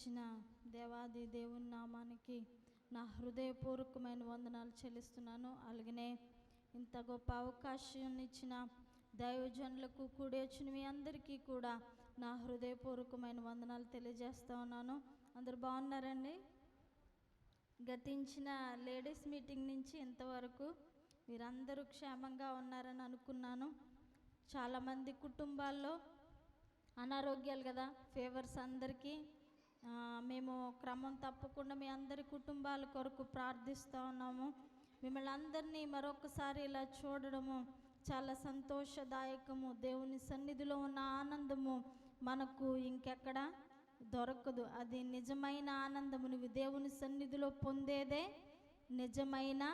ఇచ్చిన దేవాది దేవుని నామానికి నా హృదయపూర్వకమైన వందనాలు చెల్లిస్తున్నాను. అలాగనే ఇంత గొప్ప అవకాశం ఇచ్చిన దైవజనులకు కూడి వచ్చిన మీ అందరికీ కూడా నా హృదయపూర్వకమైన వందనాలు తెలియజేస్తూ ఉన్నాను. అందరు బాగున్నారండి? గతించిన లేడీస్ మీటింగ్ నుంచి ఇంతవరకు మీరందరూ క్షేమంగా ఉన్నారని అనుకున్నాను. చాలామంది కుటుంబాల్లో అనారోగ్యాలు కదా, ఫీవర్స్ అందరికీ. మేము క్రమం తప్పకుండా మీ అందరి కుటుంబాల కొరకు ప్రార్థిస్తూ ఉన్నాము. మిమ్మల్ని అందరినీ మరొకసారి ఇలా చూడడము చాలా సంతోషదాయకము. దేవుని సన్నిధిలో ఉన్న ఆనందము మనకు ఇంకెక్కడ దొరకదు. అది నిజమైన ఆనందము. నువ్వు దేవుని సన్నిధిలో పొందేదే నిజమైన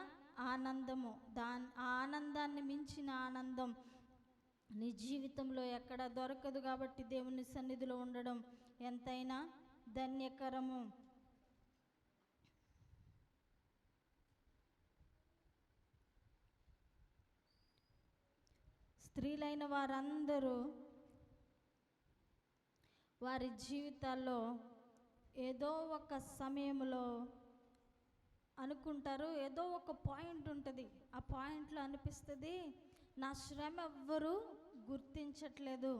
ఆనందము. ఆ ఆనందాన్ని మించిన ఆనందం నీ జీవితంలో ఎక్కడ దొరకదు. కాబట్టి దేవుని సన్నిధిలో ఉండడం ఎంతైనా ధన్యకరము. స్త్రీలైన వారందరూ వారి జీవితాల్లో ఏదో ఒక సమయంలో అనుకుంటారు, ఏదో ఒక పాయింట్ ఉంటుంది. ఆ పాయింట్లో అనిపిస్తుంది, నా శ్రమ ఎవ్వరూ గుర్తించట్లేదు.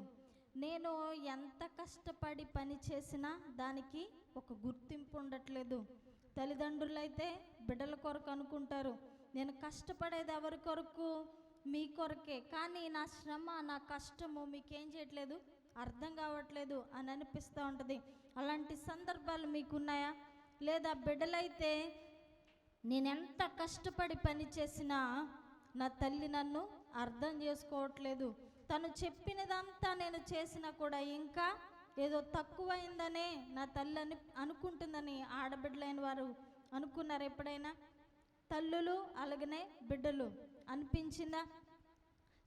నేను ఎంత కష్టపడి పని చేసినా దానికి ఒక గుర్తింపు ఉండట్లేదు. తల్లిదండ్రులైతే బిడ్డల కొరకు అనుకుంటారు, నేను కష్టపడేది ఎవరి కొరకు? మీ కొరకే. కానీ నా శ్రమ, నా కష్టము మీకేం చేయట్లేదు, అర్థం కావట్లేదు అని అనిపిస్తూ ఉంటుంది. అలాంటి సందర్భాలు మీకున్నాయా? లేదా బిడ్డలైతే నేనెంత కష్టపడి పని చేసినా నా తల్లి నన్ను అర్థం చేసుకోవట్లేదు, తను చెప్పినదంతా నేను చేసినా కూడా ఇంకా ఏదో తక్కువైందనే నా తల్లి అనుకుంటుందని ఆడబిడ్డలైన వారు అనుకున్నారు ఎప్పుడైనా? తల్లులు అలాగనే బిడ్డలు అనిపించిందా?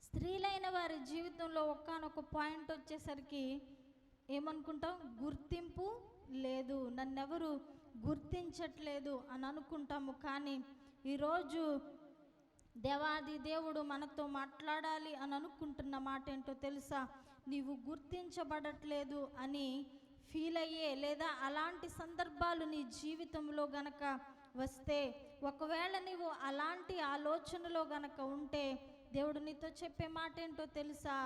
స్త్రీలైన వారి జీవితంలో ఒకానొక పాయింట్ వచ్చేసరికి ఏమనుకుంటాం? గుర్తింపు లేదు, నన్నెవరు గుర్తించట్లేదు అని అనుకుంటాము. కానీ ఈరోజు దేవాది దేవుడు మనతో మాట్లాడాలి అని అనుకుంటున్న మాట ఏంటో తెలుసా? నీవు గుర్తించబడట్లేదు అని ఫీల్ అయ్యే, లేదా అలాంటి సందర్భాలు నీ జీవితంలో గనక వస్తే, ఒకవేళ నీవు అలాంటి ఆలోచనలో గనక ఉంటే, దేవుడు నీతో చెప్పే మాట ఏంటో తెలుసా?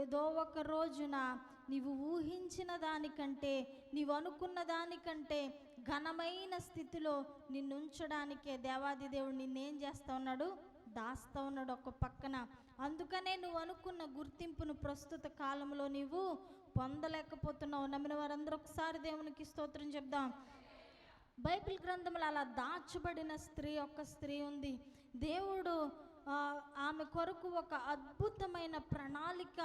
ఏదో ఒక రోజున నీవు ఊహించిన దానికంటే, నీవు అనుకున్న దానికంటే ఘనమైన స్థితిలో నిన్ను ఉంచడానికే దేవాది దేవుడు నిన్నేం చేస్తా ఉన్నాడు? దాస్తా ఉన్నాడు ఒక పక్కన. అందుకనే నువ్వు అనుకున్న గుర్తింపును ప్రస్తుత కాలంలో నీవు పొందలేకపోతున్నావు. నమ్మిన వారందరూ ఒకసారి దేవునికి స్తోత్రం చెప్దాం. బైబిల్ గ్రంథంలో అలా దాచబడిన ఒక స్త్రీ ఉంది. దేవుడు ఆమె కొరకు ఒక అద్భుతమైన ప్రణాళిక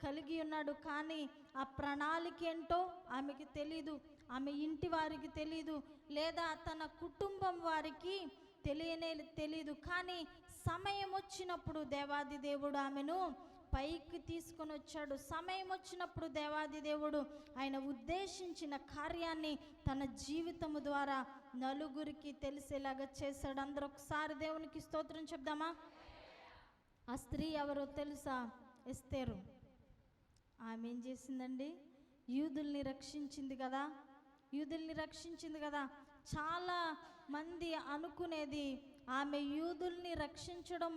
కలిగి ఉన్నాడు. కానీ ఆ ప్రణాళిక ఏంటో ఆమెకి తెలీదు, ఆమె ఇంటి వారికి తెలీదు, లేదా తన కుటుంబం వారికి తెలీదు. కానీ సమయం వచ్చినప్పుడు దేవాది దేవుడు ఆమెను పైకి తీసుకొని వచ్చాడు. సమయం వచ్చినప్పుడు దేవాది దేవుడు ఆయన ఉద్దేశించిన కార్యాన్ని తన జీవితము ద్వారా నలుగురికి తెలిసేలాగా చేశాడు. అందరూ ఒకసారి దేవునికి స్తోత్రం చెప్దామా? ఆ స్త్రీ ఎవరో తెలుసా? ఎస్తేరు. ఆమె ఏం చేసిందండి? యూదుల్ని రక్షించింది కదా, యూదుల్ని రక్షించింది కదా. చాలా మంది అనుకునేది ఆమె యూదుల్ని రక్షించడం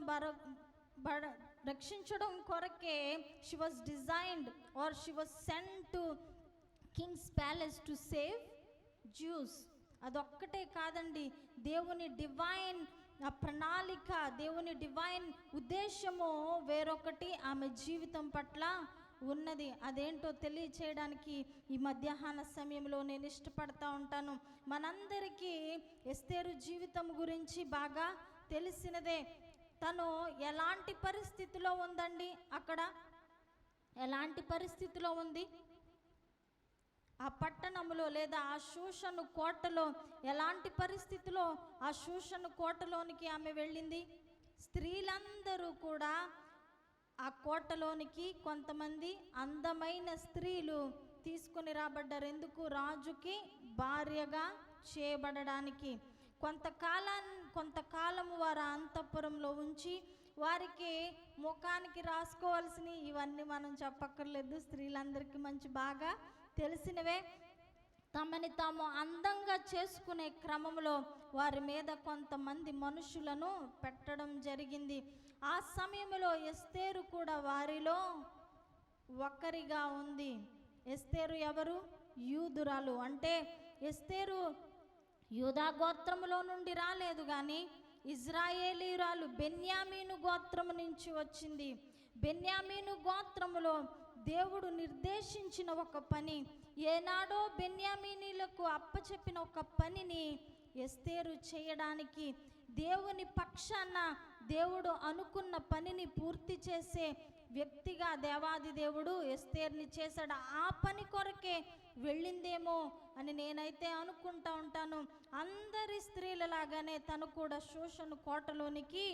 కొరకే she was designed or she was sent to Kings palace to save juice. అదొక్కటే కాదండి, దేవుని డివైన్ ప్రణాళిక, దేవుని డివైన్ ఉద్దేశము వేరొకటి ఆమె జీవితం పట్ల ఉన్నది. అదేంటో తెలియచేయడానికి ఈ మధ్యాహ్న సమయంలో నేను ఇష్టపడతా ఉంటాను. మనందరికీ ఎస్తేరు జీవితం గురించి బాగా తెలిసినదే. తను ఎలాంటి పరిస్థితిలో ఉందండి? అక్కడ ఎలాంటి పరిస్థితిలో ఉంది? ఆ పట్టణంలో లేదా ఆ షూషను కోటలో ఎలాంటి పరిస్థితిలో ఆ షూషను కోటలోనికి ఆమె వెళ్ళింది? స్త్రీలందరూ కూడా ఆ కోటలోనికి కొంతమంది అందమైన స్త్రీలు తీసుకొని రాబడ్డారు. ఎందుకు? రాజుకి భార్యగా చేయబడడానికి. కొంతకాలము వారు అంతఃపురంలో ఉంచి వారికి ముఖానికి రాసుకోవాల్సిన ఇవన్నీ మనం చెప్పక్కర్లేదు, స్త్రీలందరికీ మంచి బాగా తెలిసినవే. తమని తాము అందంగా చేసుకునే క్రమంలో వారి మీద కొంతమంది మనుషులను పెట్టడం జరిగింది. ఆ సమయంలో ఎస్తేరు కూడా వారిలో ఒకరిగా ఉంది. ఎస్తేరు ఎవరు? యూదురాలు. అంటే ఎస్తేరు యూదా గోత్రములో నుండి రాలేదు, కానీ ఇజ్రాయేలీయురాలు, బెన్యామీను గోత్రము నుంచి వచ్చింది. బెన్యామీను గోత్రములో దేవుడు నిర్దేశించిన ఒక పని, ఏనాడో బెన్యామీనీలకు అప్పచెప్పిన ఒక పనిని ఎస్తేరు చేయడానికి, దేవుని పక్షాన దేవుడు అనుకున్న పనిని పూర్తి చేసే వ్యక్తిగా దేవాది దేవుడు ఎస్తేర్ని చేశాడు. ఆ పని కొరకే వెళ్ళిందేమో అని నేనైతే అనుకుంటా ఉంటాను. అందరి స్త్రీలలాగానే తను కూడా శోషను కోటలోనికి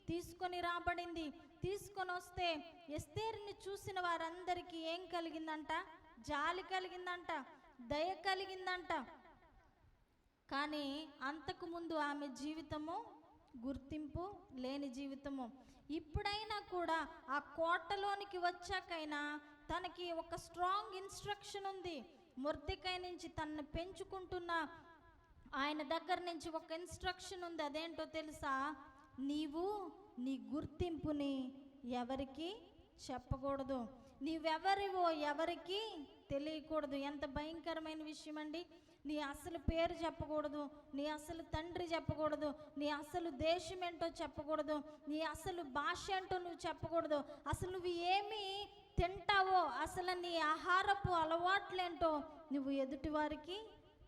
తీసుకొని రాబడింది. తీసుకొని వస్తే ఎస్తేర్ని చూసిన వారందరికీ ఏం కలిగిందంట? జాలి కలిగిందంట, దయ కలిగిందంట. కానీ అంతకుముందు ఆమె జీవితము గుర్తింపు లేని జీవితము. ఇప్పుడైనా కూడా ఆ కోటలోనికి వచ్చాకైనా తనకి ఒక స్ట్రాంగ్ ఇన్స్ట్రక్షన్ ఉంది. మొర్దెకై నుంచి తనను పెంచుకుంటున్న ఆయన దగ్గర నుంచి ఒక ఇన్స్ట్రక్షన్ ఉంది. అదేంటో తెలుసా? నీవు నీ గుర్తింపుని ఎవరికి చెప్పకూడదు, నీవెవరివో ఎవరికి తెలియకూడదు. ఎంత భయంకరమైన విషయం అండి! నీ అసలు పేరు చెప్పకూడదు, నీ అసలు తండ్రి చెప్పకూడదు, నీ అసలు దేశం ఏంటో చెప్పకూడదు, నీ అసలు భాష ఏంటో నువ్వు చెప్పకూడదు, అసలు నువ్వు ఏమి తింటావో, అసలు నీ ఆహారపు అలవాట్లేంటో నువ్వు ఎదుటి వారికి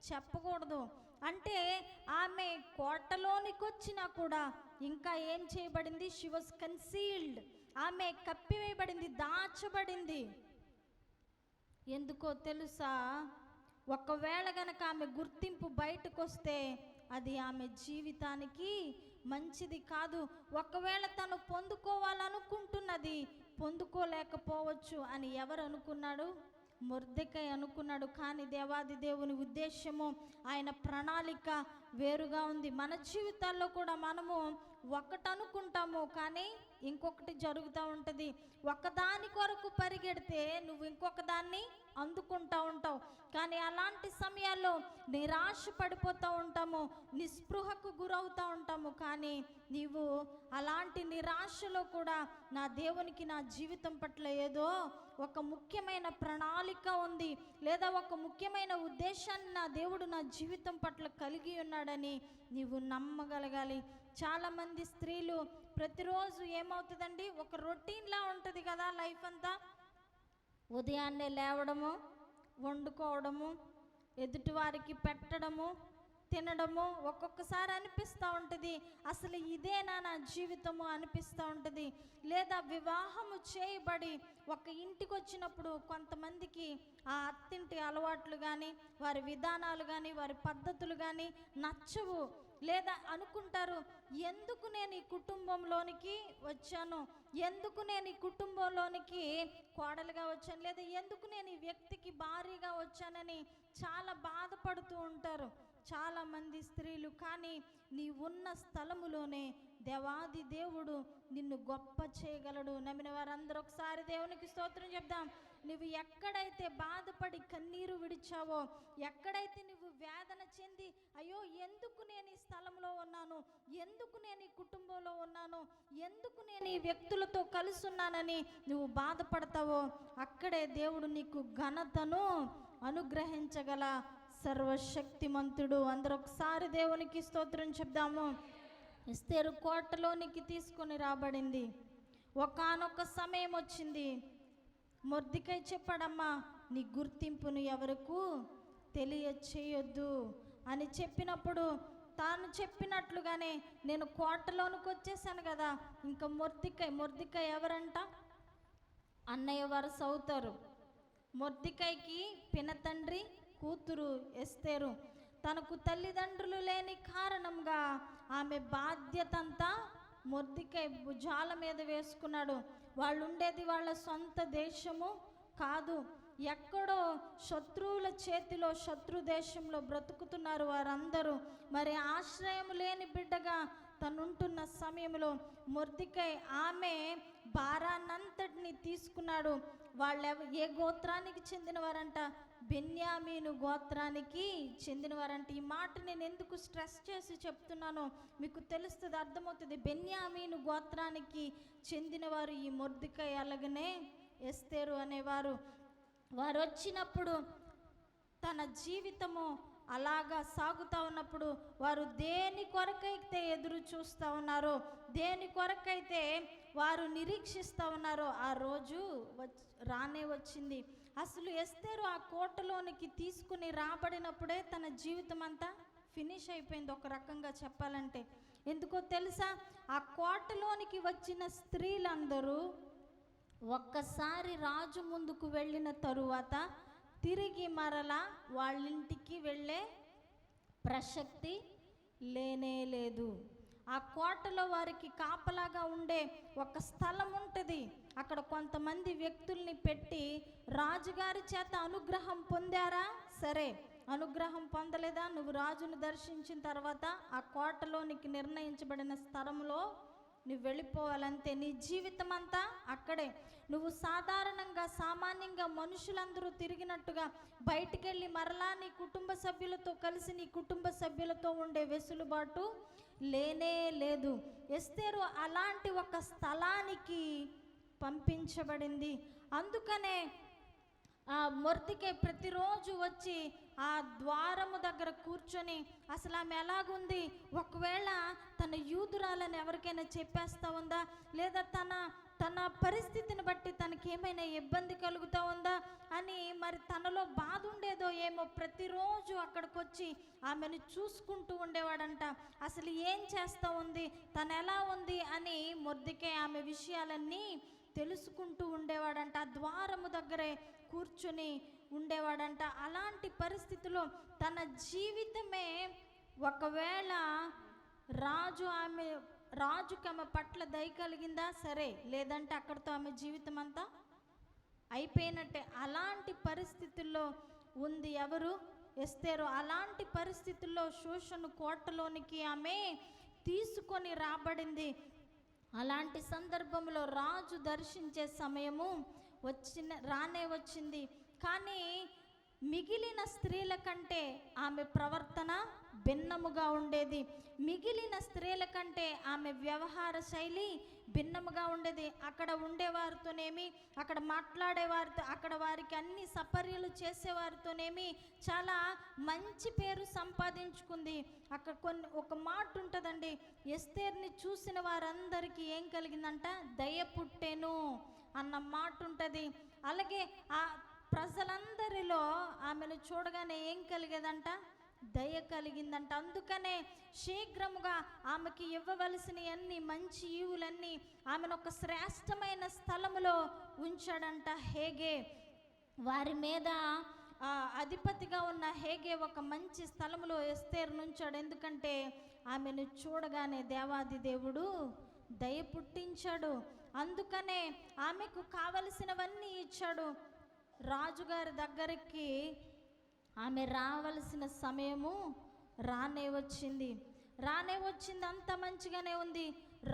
చెప్పకూడదు. అంటే ఆమె కోటలోనికి వచ్చినా కూడా ఇంకా ఏం చేయబడింది? She was concealed. ఆమె కప్పివేయబడింది, దాచబడింది. ఎందుకో తెలుసా? ఒకవేళ గనక ఆమె గుర్తింపు బయటకు వస్తే అది ఆమె జీవితానికి మంచిది కాదు. ఒకవేళ తను పొందుకోవాలనుకుంటున్నది పొందుకోలేకపోవచ్చు అని ఎవరు అనుకున్నాడు? మొర్దెకై అనుకున్నాడు. కానీ దేవాది దేవుని ఉద్దేశము, ఆయన ప్రణాళిక వేరుగా ఉంది. మన జీవితాల్లో కూడా మనము ఒకటి అనుకుంటాము, కానీ ఇంకొకటి జరుగుతూ ఉంటుంది. ఒకదాని కొరకు పరిగెడితే నువ్వు ఇంకొక దాన్ని అందుకుంటూ ఉంటావు. కానీ అలాంటి సమయాల్లో నిరాశ పడిపోతూ ఉంటాము, నిస్పృహకు గురవుతూ ఉంటాము. కానీ నీవు అలాంటి నిరాశలో కూడా నా దేవునికి నా జీవితం పట్ల ఏదో ఒక ముఖ్యమైన ప్రణాళిక ఉంది, లేదా ఒక ముఖ్యమైన ఉద్దేశాన్ని నా దేవుడు నా జీవితం పట్ల కలిగి ఉన్నాడని నీవు నమ్మగలగాలి. చాలామంది స్త్రీలు ప్రతిరోజు ఏమవుతుందండి? ఒక రొటీన్లా ఉంటుంది కదా లైఫ్ అంతా. ఉదయాన్నే లేవడము, వండుకోవడము, ఎదుటివారికి పెట్టడము, తినడము. ఒక్కొక్కసారి అనిపిస్తూ ఉంటుంది, అసలు ఇదేనా నా జీవితము అనిపిస్తూ ఉంటుంది. లేదా వివాహము చేయబడి ఒక ఇంటికి వచ్చినప్పుడు కొంతమందికి ఆ అత్తింటి అలవాట్లు కానీ, వారి విధానాలు కానీ, వారి పద్ధతులు కానీ నచ్చవు. లేదా అనుకుంటారు, ఎందుకు నేను ఈ కుటుంబంలోనికి వచ్చాను, ఎందుకు నేను ఈ కుటుంబంలోనికి కోడలుగా వచ్చాను, లేదా ఎందుకు నేను ఈ వ్యక్తికి భార్యగా వచ్చానని చాలా బాధపడుతూ ఉంటారు చాలామంది స్త్రీలు. కానీ నీ ఉన్న స్థలములోనే దేవాది దేవుడు నిన్ను గొప్ప చేయగలడు. నమ్మిన వారందరూ ఒకసారి దేవునికి స్తోత్రం చెప్దాం. నువ్వు ఎక్కడైతే బాధపడి కన్నీరు విడిచావో, ఎక్కడైతే నువ్వు వేదన చెంది అయ్యో ఎందుకు నేను ఈ స్థలంలో ఉన్నాను, ఎందుకు నేను ఈ కుటుంబంలో ఉన్నాను, ఎందుకు నేను ఈ వ్యక్తులతో కలిసి ఉన్నానని నువ్వు బాధపడతావో, అక్కడే దేవుడు నీకు ఘనతను అనుగ్రహించగల సర్వశక్తిమంతుడు. అందరూ ఒకసారి దేవునికి స్తోత్రం చెప్దాము. ఎస్తేరు కోటలోనికి తీసుకొని రాబడింది. ఒకానొక సమయం వచ్చింది, మొర్దెకై చెప్పాడమ్మా, నీ గుర్తింపును ఎవరకు తెలియచేయొద్దు అని చెప్పినప్పుడు తాను చెప్పినట్లుగానే నేను కోటలోనికి వచ్చేసాను కదా, ఇంకా మొర్దెకై ఎవరంట? అన్నయ్య వరుస అవుతారు. మొర్దెకైకి పినతండ్రి కూతురు ఎస్తేరు. తనకు తల్లిదండ్రులు లేని కారణంగా ఆమె బాధ్యత అంతా మొర్దెకై భుజాల మీద వేసుకున్నాడు. వాళ్ళు ఉండేది వాళ్ళ సొంత దేశము కాదు, ఎక్కడో శత్రువుల చేతిలో, శత్రు దేశంలో బ్రతుకుతున్నారు వారందరూ. మరి ఆశ్రయం లేని బిడ్డగా తనుంటున్న సమయంలో మొర్దెకై ఆమె భారాన్నంతటిని తీసుకున్నాడు. వాళ్ళు ఏ గోత్రానికి చెందినవారంట? బెన్యామీను గోత్రానికి చెందినవారంటే. ఈ మాట నేను ఎందుకు స్ట్రెస్ చేసి చెప్తున్నానో మీకు తెలుస్తుంది, అర్థమవుతుంది. బెన్యామీను గోత్రానికి చెందినవారు ఈ మొర్దెకై, అలాగనే ఎస్తేరు అనేవారు. వారు వచ్చినప్పుడు తన జీవితము అలాగా సాగుతూ ఉన్నప్పుడు వారు దేని కొరకైతే ఎదురు చూస్తూ ఉన్నారో, దేని కొరకైతే వారు నిరీక్షిస్తూ ఉన్నారో ఆ రోజు రానే వచ్చింది. అసలు ఎస్తేరు ఆ కోటలోనికి తీసుకుని రాబడినప్పుడే తన జీవితం అంతా ఫినిష్ అయిపోయింది ఒక రకంగా చెప్పాలంటే. ఎందుకో తెలుసా? ఆ కోటలోనికి వచ్చిన స్త్రీలందరూ ఒక్కసారి రాజు ముందుకు వెళ్ళిన తరువాత తిరిగి మరలా వాళ్ళింటికి వెళ్ళే ప్రసక్తి లేనే లేదు. ఆ కోటలో వారికి కాపలాగా ఉండే ఒక స్థలం ఉంటుంది. అక్కడ కొంతమంది వ్యక్తుల్ని పెట్టి రాజుగారి చేత అనుగ్రహం పొందారా? సరే. అనుగ్రహం పొందలేదా? నువ్వు రాజును దర్శించిన తర్వాత ఆ కోటలోనికి నిర్ణయించబడిన స్థలంలో నువ్వు వెళ్ళిపోవాలంతే. నీ జీవితం అంతా అక్కడే. నువ్వు సాధారణంగా సామాన్యంగా మనుషులందరూ తిరిగినట్టుగా బయటికి వెళ్ళి మరలా నీ కుటుంబ సభ్యులతో కలిసి నీ కుటుంబ సభ్యులతో ఉండే వెసులుబాటు లేనే లేదు. ఎస్తేరు అలాంటి ఒక స్థలానికి పంపించబడింది. అందుకనే ఆ మొర్దెకై ప్రతిరోజు వచ్చి ఆ ద్వారము దగ్గర కూర్చొని అసలు ఆమె ఎలాగుంది, ఒకవేళ తన యూదురాలని ఎవరికైనా చెప్పేస్తా ఉందా, లేదా తన పరిస్థితిని బట్టి తనకి ఏమైనా ఇబ్బంది కలుగుతూ ఉందా అని మరి తనలో బాధ ఉండేదో ఏమో. ప్రతిరోజు అక్కడికి వచ్చి ఆమెను చూసుకుంటూ ఉండేవాడంట. అసలు ఏం చేస్తూ ఉంది, తను ఎలా ఉంది అని మొర్దెకై ఆమె విషయాలన్నీ తెలుసుకుంటూ ఉండేవాడంట. ఆ ద్వారము దగ్గరే కూర్చుని ఉండేవాడంట. అలాంటి పరిస్థితిలో తన జీవితమే ఒకవేళ రాజుకి ఆమె పట్ల దయ కలిగిందా? సరే. లేదంటే అక్కడితో ఆమె జీవితం అంతా అయిపోయినట్టే. అలాంటి పరిస్థితుల్లో ఉంది ఎవరు? ఎస్తేరు. అలాంటి పరిస్థితుల్లో షూషను కోటలోనికి ఆమె తీసుకొని రాబడింది. అలాంటి సందర్భంలో రాజు దర్శించే సమయము రానే వచ్చింది. కానీ మిగిలిన స్త్రీల కంటే ఆమె ప్రవర్తన భిన్నముగా ఉండేది. మిగిలిన స్త్రీల కంటే ఆమె వ్యవహార శైలి భిన్నముగా ఉండేది. అక్కడ ఉండేవారితోనేమి, అక్కడ మాట్లాడేవారితో, అక్కడ వారికి అన్ని సపర్యలు చేసేవారితోనేమి చాలా మంచి పేరు సంపాదించుకుంది. అక్కడ ఒక మాట ఉంటుందండి, ఎస్తేర్ని చూసిన వారందరికీ ఏం కలిగిందంట? దయ పుట్టెను అన్న మాట ఉంటుంది. అలాగే ఆ ప్రజలందరిలో ఆమెను చూడగానే ఏం కలిగేదంట? దయ కలిగిందంట. అందుకనే శీఘ్రముగా ఆమెకి ఇవ్వవలసిన అన్ని మంచి ఈవులన్నీ ఆమెను ఒక శ్రేష్టమైన స్థలములో ఉంచాడంట. హేగే వారి మీద అధిపతిగా ఉన్న హేగే ఒక మంచి స్థలములో ఎస్తేరు నుంచాడు. ఎందుకంటే ఆమెను చూడగానే దేవాది దేవుడు దయ పుట్టించాడు. అందుకనే ఆమెకు కావలసినవన్నీ ఇచ్చాడు. రాజుగారి దగ్గరికి ఆమె రావలసిన సమయము రానే వచ్చింది. అంత మంచిగానే ఉంది.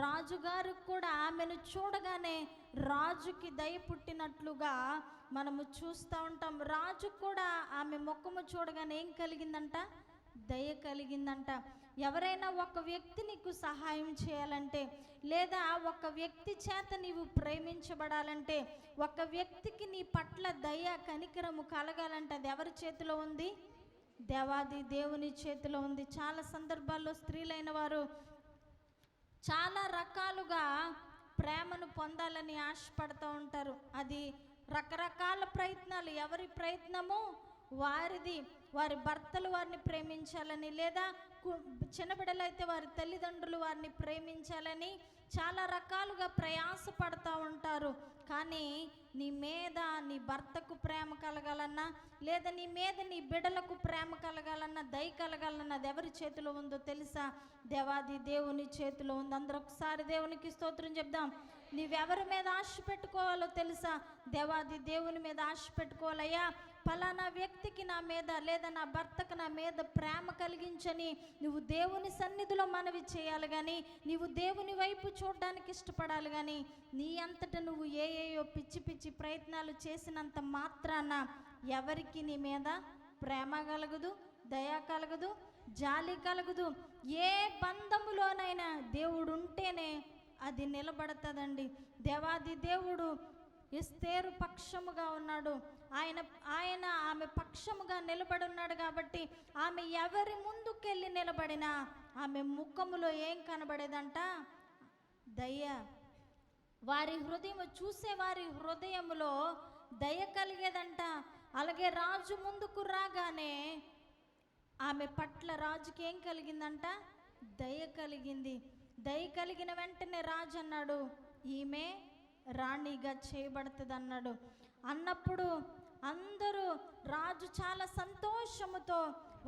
రాజుగారు కూడా ఆమెను చూడగానే రాజుకి దయ పుట్టినట్లుగా మనము చూస్తూ ఉంటాం. రాజు కూడా ఆమె ముఖము చూడగానే ఏం కలిగిందంట? దయ కలిగిందంట. ఎవరైనా ఒక వ్యక్తి నీకు సహాయం చేయాలంటే, లేదా ఒక వ్యక్తి చేత నీవు ప్రేమించబడాలంటే, ఒక వ్యక్తికి నీ పట్ల దయ కనికరము కలగాలంటే అది ఎవరి చేతిలో ఉంది? దేవాది దేవుని చేతిలో ఉంది. చాలా సందర్భాల్లో స్త్రీలైన వారు చాలా రకాలుగా ప్రేమను పొందాలని ఆశపడుతూ ఉంటారు. అది రకరకాల ప్రయత్నాలు. ఎవరి ప్రయత్నము వారిది. వారి భర్తలు వారిని ప్రేమించాలని, లేదా చిన్నబిడ్డలైతే వారి తల్లిదండ్రులు వారిని ప్రేమించాలని చాలా రకాలుగా ప్రయాసపడుతూ ఉంటారు. కానీ నీ మీద నీ భర్తకు ప్రేమ కలగాలన్నా, లేదా నీ మీద నీ బిడ్డలకు ప్రేమ కలగాలన్నా, దయ కలగాలన్నా అది ఎవరి చేతిలో ఉందో తెలుసా? దేవాది దేవుని చేతిలో ఉంది. అందరూ ఒకసారి దేవునికి స్తోత్రం చెప్దాం. నీవెవరి మీద ఆశ పెట్టుకోవాలో తెలుసా? దేవాది దేవుని మీద ఆశ పెట్టుకోవాలయ్యా. ఫలానా వ్యక్తికి నా మీద, లేదా నా భర్తకు నా మీద ప్రేమ కలిగించని నువ్వు దేవుని సన్నిధిలో మనవి చేయాలి. కానీ నీవు దేవుని వైపు చూడడానికి ఇష్టపడాలి. కానీ నీ అంతటా నువ్వు ఏయో పిచ్చి పిచ్చి ప్రయత్నాలు చేసినంత మాత్రాన ఎవరికి నీ మీద ప్రేమ కలగదు, దయ కలగదు, జాలి కలగదు. ఏ బంధములోనైనా దేవుడు ఉంటేనే అది నిలబడుతుందండి. దేవాది దేవుడు ఎస్తేరు పక్షముగా ఉన్నాడు. ఆమె పక్షముగా నిలబడి ఉన్నాడు కాబట్టి ఆమె ఎవరి ముందుకెళ్ళి నిలబడినా ఆమె ముఖములో ఏం కనబడేదంట? దయ. వారి వారి హృదయములో దయ కలిగేదంట. అలాగే రాజు ముందుకు రాగానే ఆమె పట్ల రాజుకి ఏం కలిగిందంట? దయ కలిగింది. దయ కలిగిన వెంటనే రాజు అన్నాడు, ఈమె రాణిగా చేయబడుతుంది అన్నాడు. అన్నప్పుడు అందరూ రాజు చాలా సంతోషముతో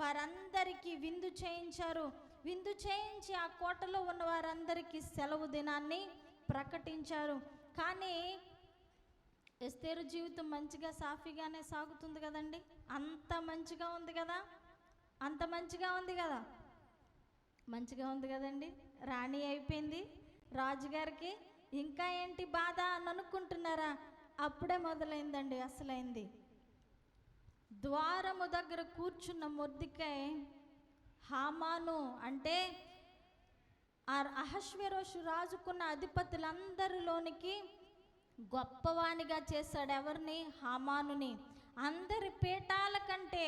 వారందరికీ విందు చేయించారు. విందు చేయించి ఆ కోటలో ఉన్న వారందరికీ సెలవు దినాన్ని ప్రకటించారు. కానీ ఎస్తేరు జీవితం మంచిగా సాఫీగానే సాగుతుంది కదండి. అంత మంచిగా ఉంది కదా, అంత మంచిగా ఉంది కదా, మంచిగా ఉంది కదండి. రాణి అయిపోయింది, రాజుగారికి ఇంకా ఏంటి బాధ అని అనుకుంటున్నారా? అప్పుడే మొదలైందండి అసలైంది. ద్వారము దగ్గర కూర్చున్న మొర్దెకై హామాను అంటే అహష్వేరోషు రాజుకున్న అధిపతులందరిలోనికి గొప్పవానిగా చేశాడు. ఎవరిని? హామానుని. అందరి పీఠాల కంటే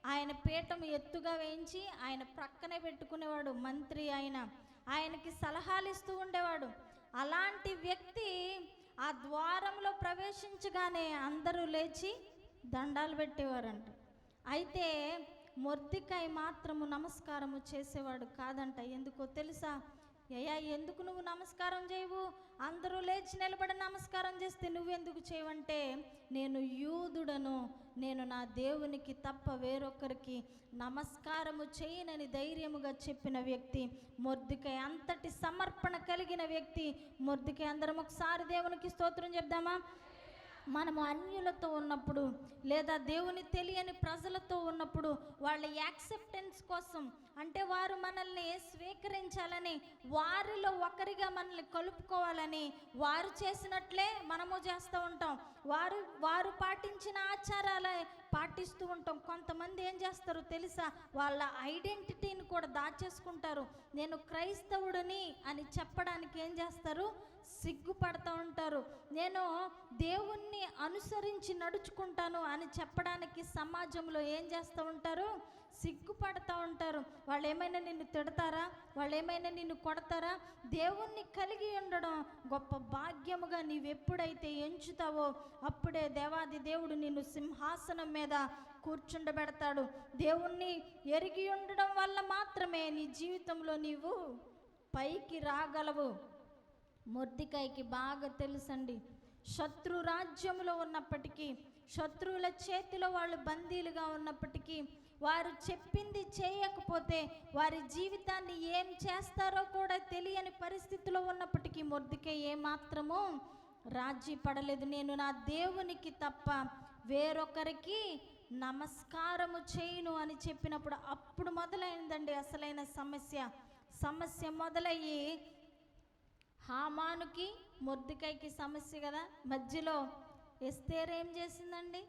ఆయన పీఠం ఎత్తుగా వేయించి ఆయన ప్రక్కనే పెట్టుకునేవాడు. మంత్రి ఆయనకి సలహాలు ఇస్తూ ఉండేవాడు. అలాంటి వ్యక్తి ఆ ద్వారంలో ప్రవేశించగానే అందరూ లేచి దండాలు పెట్టేవారంట. అయితే మొర్దెకై మాత్రము నమస్కారము చేసేవాడు కాదంట. ఎందుకో తెలుసా? అయ్యా, ఎందుకు నువ్వు నమస్కారం చేయవు? అందరూ లేచి నిలబడి నమస్కారం చేస్తే నువ్వెందుకు చేయవంటే, నేను యూదుడను, నేను నా దేవునికి తప్ప వేరొకరికి నమస్కారము చేయనని ధైర్యముగా చెప్పిన వ్యక్తి మొర్దెకై. అంతటి సమర్పణ కలిగిన వ్యక్తి మొర్దెకై. అందరం ఒకసారి దేవునికి స్తోత్రం చెప్దామా? మనము అన్యులతో ఉన్నప్పుడు లేదా దేవుని తెలియని ప్రజలతో ఉన్నప్పుడు వాళ్ళ యాక్సెప్టెన్స్ కోసం, అంటే వారు మనల్ని స్వీకరించాలని, వారిలో ఒకరిగా మనల్ని కలుపుకోవాలని వారు చేసినట్లే మనము చేస్తూ ఉంటాం. వారు పాటించిన ఆచారాలే పాటిస్తూ ఉంటాం. కొంతమంది ఏం చేస్తారో తెలుసా? వాళ్ళ ఐడెంటిటీని కూడా దాచేసుకుంటారు. నేను క్రైస్తవుడిని అని చెప్పడానికి ఏం చేస్తారు? సిగ్గుపడుతూ ఉంటారు. నేను దేవుణ్ణి అనుసరించి నడుచుకుంటాను అని చెప్పడానికి సమాజంలో ఏం చేస్తూ ఉంటారు? సిగ్గుపడుతూ ఉంటారు. వాళ్ళు ఏమైనా నిన్ను తిడతారా? వాళ్ళు ఏమైనా నిన్ను కొడతారా? దేవుణ్ణి కలిగి ఉండడం గొప్ప భాగ్యముగా నీవెప్పుడైతే ఎంచుతావో అప్పుడే దేవాది దేవుడు నిన్ను సింహాసనం మీద కూర్చుండబెడతాడు. దేవుణ్ణి ఎరిగి ఉండడం వల్ల మాత్రమే నీ జీవితంలో నీవు పైకి రాగలవు. మొర్దెకైకి బాగా తెలుసండి, శత్రు రాజ్యంలో ఉన్నప్పటికీ, శత్రువుల చేతిలో వాళ్ళు బందీలుగా ఉన్నప్పటికీ, వారు చెప్పింది చేయకపోతే వారి జీవితాన్ని ఏం చేస్తారో కూడా తెలియని పరిస్థితిలో ఉన్నప్పటికీ మొర్దెకై ఏమాత్రము రాజీ పడలేదు. నేను నా దేవునికి తప్ప వేరొకరికి నమస్కారము చేయను అని చెప్పినప్పుడు అప్పుడు మొదలైందండి అసలైన సమస్య మొదలయ్యి హామానుకి మొర్దెకైకి సమస్య కదా. మధ్యలో ఎస్తేరు ఏం చేసిందండి?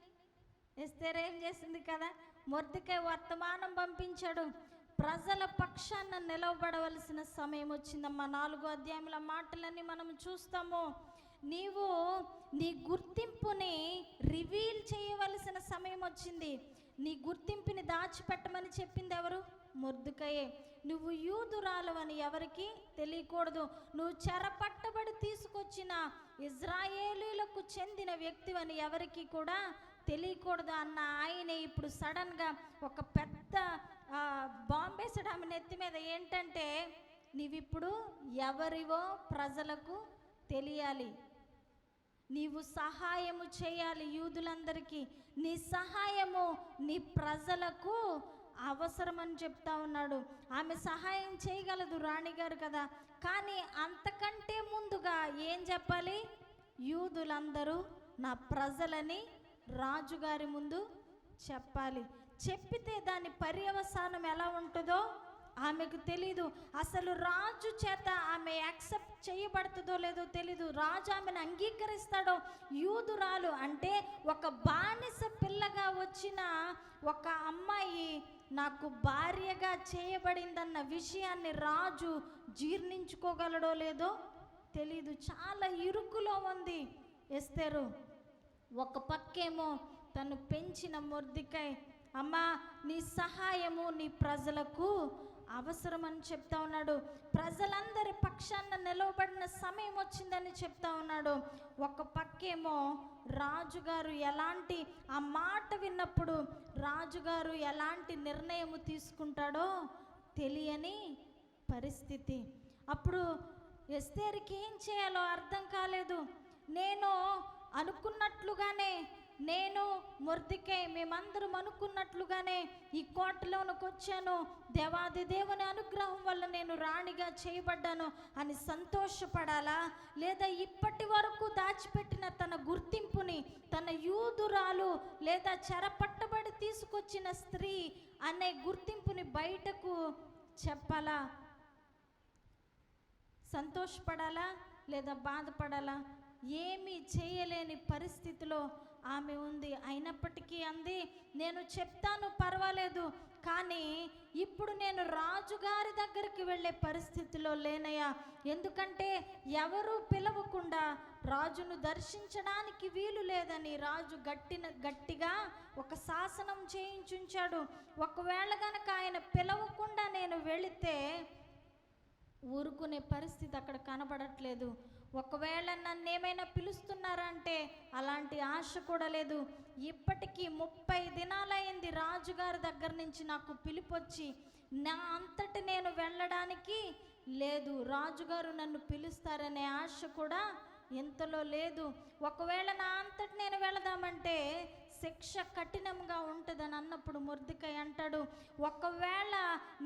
ఎస్తేరు ఏం చేసింది కదా? మొర్దెకై వర్తమానం పంపించాడు. ప్రజల పక్షాన నిలవబడవలసిన సమయం వచ్చిందమ్మా. 4వ అధ్యాయంలో మాటలన్నీ మనం చూస్తాము. నీవు నీ గుర్తింపుని రివీల్ చేయవలసిన సమయం వచ్చింది. నీ గుర్తింపుని దాచిపెట్టమని చెప్పింది ఎవరు? మొర్దెకయే. నువ్వు యూదురాలవని ఎవరికి తెలియకూడదు. నువ్వు చెరపట్టబడి తీసుకొచ్చిన ఇజ్రాయేలీలకు చెందిన వ్యక్తివని ఎవరికి కూడా తెలియకూడదు అన్న ఆయనే ఇప్పుడు సడన్గా ఒక పెద్ద బాంబేసాడు ఆమె నెత్తి మీద. ఏంటంటే, నీవిప్పుడు ఎవరివో ప్రజలకు తెలియాలి, నీవు సహాయము చేయాలి యూదులందరికీ, నీ సహాయము నీ ప్రజలకు అవసరమని చెప్తా ఉన్నాడు. ఆమె సహాయం చేయగలదు, రాణిగారు కదా. కానీ అంతకంటే ముందుగా ఏం చెప్పాలి? యూదులందరూ నా ప్రజలని రాజుగారి ముందు చెప్పాలి. చెప్పితే దాని పర్యవసానం ఎలా ఉంటుందో ఆమెకు తెలీదు. అసలు రాజు చేత ఆమె యాక్సెప్ట్ చేయబడుతుందో లేదో తెలీదు. రాజు ఆమెను అంగీకరిస్తాడో. యూదురాలు అంటే ఒక బానిస పిల్లగా వచ్చిన ఒక అమ్మాయి నాకు భార్యగా చేయబడిందన్న విషయాన్ని రాజు జీర్ణించుకోగలడో లేదో తెలీదు. చాలా ఇరుకులో ఉంది ఎస్తేరు. ఒక పక్కేమో తను పెంచిన మొర్దెకై, అమ్మా నీ సహాయము నీ ప్రజలకు అవసరమని చెప్తా ఉన్నాడు. ప్రజలందరి పక్షాన నిలవబడిన సమయం వచ్చిందని చెప్తా ఉన్నాడు. ఒక పక్కేమో రాజుగారు ఎలాంటి, ఆ మాట విన్నప్పుడు రాజుగారు ఎలాంటి నిర్ణయము తీసుకుంటాడో తెలియని పరిస్థితి. అప్పుడు ఎస్తేరుకి ఏం చేయాలో అర్థం కాలేదు. నేను అనుకున్నట్లుగానే, నేను మొర్దెకై మేమందరం అనుకున్నట్లుగానే ఈ కోటలోనికి వచ్చాను, దేవాది దేవుని అనుగ్రహం వల్ల నేను రాణిగా చేయబడ్డాను అని సంతోషపడాలా, లేదా ఇప్పటి వరకు దాచిపెట్టిన తన గుర్తింపుని, తన యూదురాలు లేదా చెరపట్టబడి తీసుకొచ్చిన స్త్రీ అనే గుర్తింపుని బయటకు చెప్పాలా? సంతోషపడాలా లేదా బాధపడాలా? ఏమీ చేయలేని పరిస్థితిలో ఆమె ఉంది. అయినప్పటికీ అంది, నేను చెప్తాను పర్వాలేదు, కానీ ఇప్పుడు నేను రాజుగారి దగ్గరికి వెళ్ళే పరిస్థితిలో లేనయ్యా. ఎందుకంటే ఎవరు పిలవకుండా రాజును దర్శించడానికి వీలు లేదని రాజు గట్టిగా ఒక శాసనం చేయించుంచాడు. ఒకవేళ గనక ఆయన పిలవకుండా నేను వెళితే ఊరుకునే పరిస్థితి అక్కడ కనబడట్లేదు. ఒకవేళ నన్ను ఏమైనా పిలుస్తున్నారంటే అలాంటి ఆశ కూడా లేదు. ఇప్పటికీ 30 దినాలైంది రాజుగారి దగ్గర నుంచి నాకు పిలుపొచ్చి, నా అంతటి నేను వెళ్ళడానికి లేదు. రాజుగారు నన్ను పిలుస్తారనే ఆశ కూడా ఎంతలో లేదు. ఒకవేళ నా అంతటి నేను వెళదామంటే శిక్ష కఠినంగా ఉంటుందని అన్నప్పుడు మొర్దెకై అంటాడు, ఒకవేళ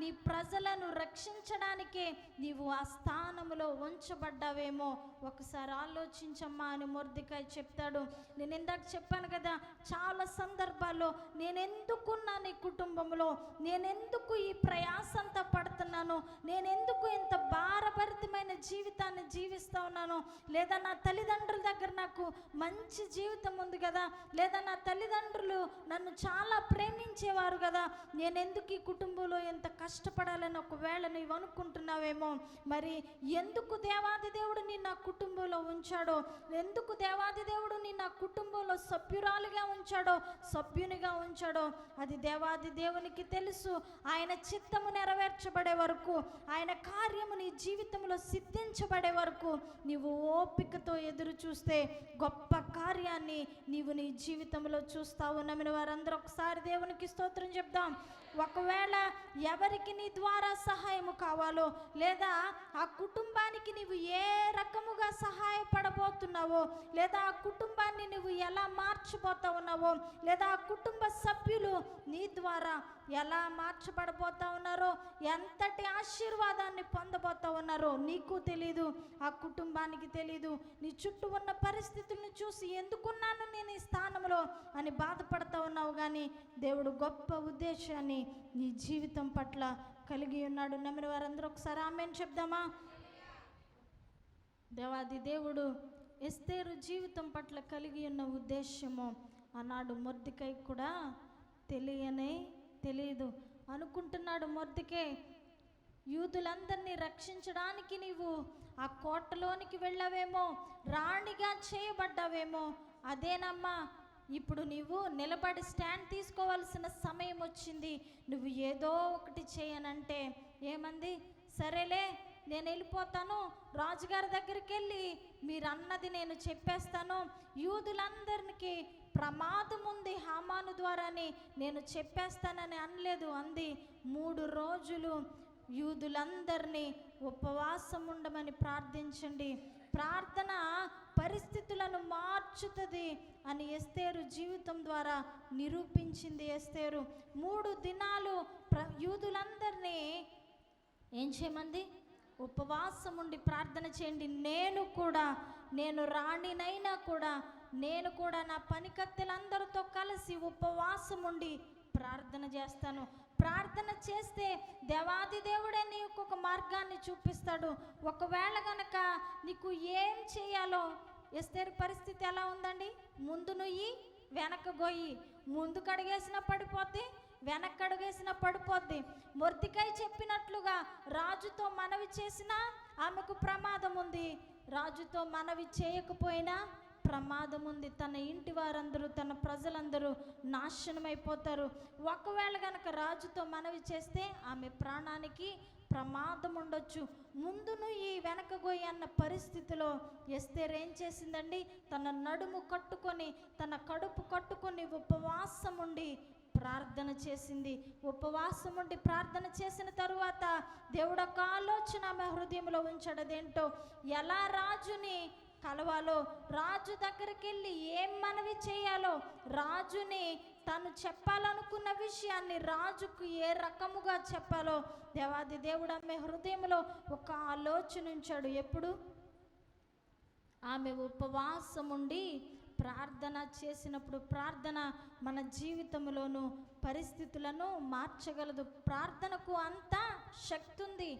నీ ప్రజలను రక్షించడానికే నీవు ఆ స్థానంలో ఉంచబడ్డావేమో ఒకసారి ఆలోచించమ్మా అని మొర్దెకై చెప్తాడు. నేను ఇందాక చెప్పాను కదా, చాలా సందర్భాల్లో నేనెందుకున్నా నీ కుటుంబంలో, నేనెందుకు ఈ ప్రయాసంతా పడుతున్నాను, నేనెందుకు ఇంత భారభరితమైన జీవితాన్ని జీవిస్తూ ఉన్నాను, లేదా నా తల్లిదండ్రుల దగ్గర నాకు మంచి జీవితం ఉంది కదా, లేదా నా తల్లిదండ్రులు నన్ను చాలా ప్రేమించేవారు కదా, నేనెందుకు ఈ కుటుంబంలో ఎంత కష్టపడాలని ఒకవేళ నీవు అనుకుంటున్నావేమో. మరి ఎందుకు దేవాది దేవుడు నీ నా కుటుంబంలో ఉంచాడో, ఎందుకు దేవాది దేవుడు నీ నా కుటుంబంలో సభ్యురాలిగా ఉంచాడో, సభ్యునిగా ఉంచాడో అది దేవాది దేవునికి తెలుసు. ఆయన చిత్తము నెరవేర్చబడే వరకు, ఆయన కార్యము నీ జీవితంలో సిద్ధించబడే వరకు నీవు ఓపికతో ఎదురు చూస్తే గొప్ప కార్యాన్ని నీవు నీ జీవితంలో చూస్తావు. నమ్మిన వారందరూ ఒకసారి దేవునికి స్తోత్రం చెప్దాం. ఒకవేళ ఎవరికి నీ ద్వారా సహాయము కావాలో, లేదా ఆ కుటుంబానికి నీవు ఏ రకముగా సహాయపడబోతున్నావో, లేదా ఆ కుటుంబాన్ని నువ్వు ఎలా మార్చిపోతా ఉన్నావో, లేదా ఆ కుటుంబ సభ్యులు నీ ద్వారా ఎలా మార్చబడబోతా ఉన్నారో, ఎంతటి ఆశీర్వాదాన్ని పొందబోతా ఉన్నారో నీకు తెలీదు, ఆ కుటుంబానికి తెలీదు. నీ చుట్టూ ఉన్న పరిస్థితులను చూసి ఎందుకున్నాను నేను ఈ స్థానంలో అని బాధపడతా ఉన్నావు. కానీ దేవుడు గొప్ప ఉద్దేశాన్ని నీ జీవితం పట్ల కలిగి ఉన్నాడు. నమ్మిన వారందరూ ఒకసారి ఆమేన్ చెప్దామా? దేవాది దేవుడు ఎస్తేరు జీవితం పట్ల కలిగి ఉన్న ఉద్దేశము ఆనాడు మొర్దెకై కూడా తెలియదు. అనుకుంటున్నాడు మొర్దెకై, యూదులందరినీ రక్షించడానికి నీవు ఆ కోటలోనికి వెళ్ళావేమో, రాణిగా చేయబడ్డావేమో, అదేనమ్మా ఇప్పుడు నీవు నిలబడి స్టాండ్ తీసుకోవాల్సిన సమయం వచ్చింది, నువ్వు ఏదో ఒకటి చేయనంటే ఏమంది? సరేలే నేను వెళ్ళిపోతాను, రాజుగారి దగ్గరికి వెళ్ళి మీరు అన్నది నేను చెప్పేస్తాను, యూదులందరికీ ప్రమాదం ఉంది హామాను ద్వారాని నేను చెప్పేస్తానని అనలేదు. అంది 3 రోజులు యూదులందరినీ ఉపవాసం ఉండమని ప్రార్థించండి, ప్రార్థన పరిస్థితులను మార్చుతుంది అని ఎస్తేరు జీవితం ద్వారా నిరూపించింది. ఎస్తేరు 3 దినాలు యూదులందరినీ ఏం చేయమంది? ఉపవాసం ఉండి ప్రార్థన చేయండి. నేను రాణినైనా కూడా నేను కూడా నా పనికత్తెలందరితో కలిసి ఉపవాసం ఉండి ప్రార్థన చేస్తాను. ప్రార్థన చేస్తే దేవాది దేవుడే నీకు ఒక మార్గాన్ని చూపిస్తాడు. ఒకవేళ గనక నీకు ఏం చేయాలో, ఎస్తేరు పరిస్థితి ఎలా ఉందండి? ముందు నుయ్యి వెనక గొయ్యి, ముందు కడిగేసిన పడిపోద్ది, వెనక్కి అడుగేసిన పడిపోద్ది. మొర్దెకై చెప్పినట్లుగా రాజుతో మనవి చేసినా ఆమెకు ప్రమాదం ఉంది, రాజుతో మనవి చేయకపోయినా ప్రమాదం ఉంది. తన ఇంటి వారందరూ, తన ప్రజలందరూ నాశనమైపోతారు. ఒకవేళ కనుక రాజుతో మనవి చేస్తే ఆమె ప్రాణానికి ప్రమాదం ఉండొచ్చు. ముందును ఈ వెనక గొయ్యి అన్న పరిస్థితిలో ఎస్తేర్ ఏం చేసిందండి? తన నడుము కట్టుకొని, తన కడుపు కట్టుకొని ఉపవాసం ఉండి ప్రార్థన చేసింది. ఉపవాసం ఉండి ప్రార్థన చేసిన తరువాత దేవుడు ఒక ఆలోచన ఆమె హృదయంలో ఉంచాడు. అదేంటో, ఎలా రాజుని కలవాలో, రాజు దగ్గరికి వెళ్ళి ఏం మనవి చేయాలో, రాజుని తను చెప్పాలనుకున్న విషయాన్ని రాజుకు ఏ రకముగా చెప్పాలో దేవాది దేవుడు ఆమె హృదయంలో ఒక ఆలోచన ఉంచాడు. ఎప్పుడు? ఆమె ఉపవాసం ఉండి ప్రార్థన చేసినప్పుడు. ప్రార్థన మన జీవితంలోనూ పరిస్థితులను మార్చగలదు. ప్రార్థనకు అంత శక్తి ఉంది.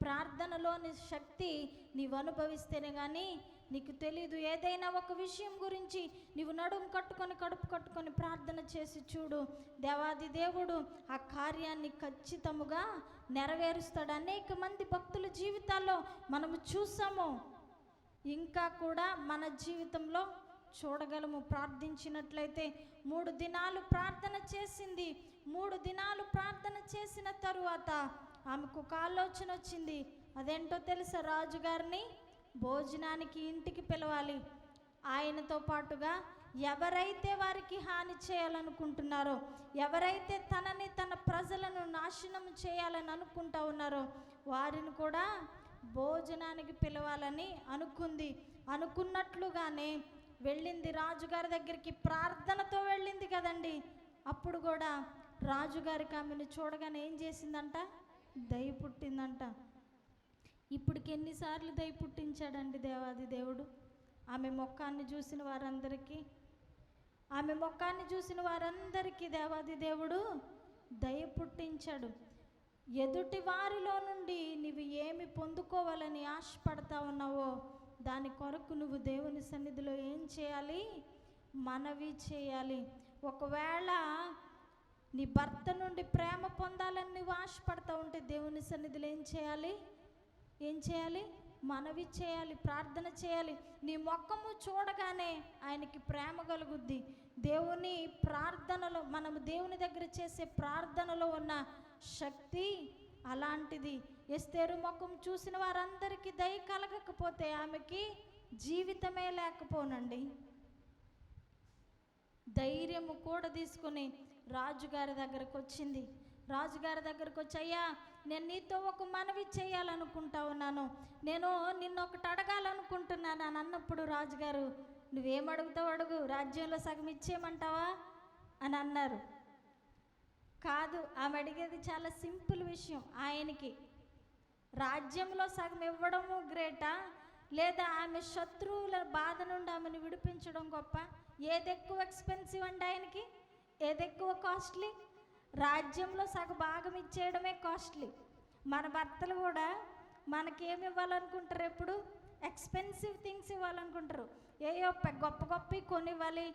ప్రార్థనలోని శక్తి నీవు అనుభవిస్తేనే కానీ నీకు తెలీదు. ఏదైనా ఒక విషయం గురించి నీవు నడుము కట్టుకొని, కడుపు కట్టుకొని ప్రార్థన చేసి చూడు, దేవాది దేవుడు ఆ కార్యాన్ని ఖచ్చితముగా నెరవేరుస్తాడు. అనేక మంది భక్తుల జీవితాల్లో మనము చూసాము, ఇంకా కూడా మన జీవితంలో చూడగలము. ప్రార్థించినట్లయితే 3 దినాలు ప్రార్థన చేసింది. 3 దినాలు ప్రార్థన చేసిన తరువాత ఆమెకు ఒక ఆలోచన వచ్చింది. అదేంటో తెలుసా? రాజుగారిని భోజనానికి ఇంటికి పిలవాలి. ఆయనతో పాటుగా ఎవరైతే వారికి హాని చేయాలనుకుంటున్నారో, ఎవరైతే తనని, తన ప్రజలను నాశనం చేయాలని అనుకుంటా ఉన్నారో వారిని కూడా భోజనానికి పిలవాలని అనుకుంది. అనుకున్నట్లుగానే వెళ్ళింది రాజుగారి దగ్గరికి. ప్రార్థనతో వెళ్ళింది కదండి. అప్పుడు కూడా రాజుగారికి ఆమెను చూడగానే ఏం చేసిందంట? దయ పుట్టిందంట. ఇప్పటికి ఎన్నిసార్లు దయ పుట్టించాడండి దేవాది దేవుడు? ఆమె ముఖాన్ని చూసిన వారందరికీ, ఆమె ముఖాన్ని చూసిన వారందరికీ దేవాది దేవుడు దయ పుట్టించాడు. ఎదుటి వారిలో నుండి నీవు ఏమి పొందుకోవాలని ఆశపడతా ఉన్నావో దాని కొరకు నువ్వు దేవుని సన్నిధిలో ఏం చేయాలి? మనవి చేయాలి. ఒకవేళ నీ భర్త నుండి ప్రేమ పొందాలని నువ్వు ఆశపడతా ఉంటే దేవుని సన్నిధిలో ఏం చేయాలి? ఏం చేయాలి? మనవి చేయాలి, ప్రార్థన చేయాలి. నీ ముఖము చూడగానే ఆయనకి ప్రేమ కలుగుద్ది. దేవుని ప్రార్థనలో, మనము దేవుని దగ్గర చేసే ప్రార్థనలో ఉన్న శక్తి అలాంటిది. ఎస్తేరు ముఖం చూసిన వారందరికీ దయ కలగకపోతే ఆమెకి జీవితమే లేకపోనండి. ధైర్యము కూడా తీసుకొని రాజుగారి దగ్గరకు వచ్చింది. రాజుగారి దగ్గరకు వచ్చి, అయ్యా, నేను నీతో ఒక మనవి చేయాలనుకుంటా ఉన్నాను, నేను నిన్నొకటి అడగాలనుకుంటున్నాను అని అన్నప్పుడు రాజుగారు, నువ్వేం అడుగుతావు అడుగు, రాజ్యంలో సగం ఇచ్చేయమంటావా అని అన్నారు. కాదు, ఆమె అడిగేది చాలా సింపుల్ విషయం. ఆయనకి రాజ్యంలో సగం ఇవ్వడము గ్రేటా, లేదా ఆమె శత్రువుల బాధ నుండి ఆమెను విడిపించడం గొప్ప? ఏది ఎక్కువ ఎక్స్పెన్సివ్ అండి ఆయనకి? ఏది ఎక్కువ కాస్ట్లీ? రాజ్యంలో సగ భాగం ఇచ్చేయడమే కాస్ట్లీ. మన భర్తలు కూడా మనకేమి ఇవ్వాలనుకుంటారు? ఎప్పుడు ఎక్స్పెన్సివ్ థింగ్స్ ఇవ్వాలనుకుంటారు. ఏయో గొప్ప గొప్ప కొనివ్వాలి,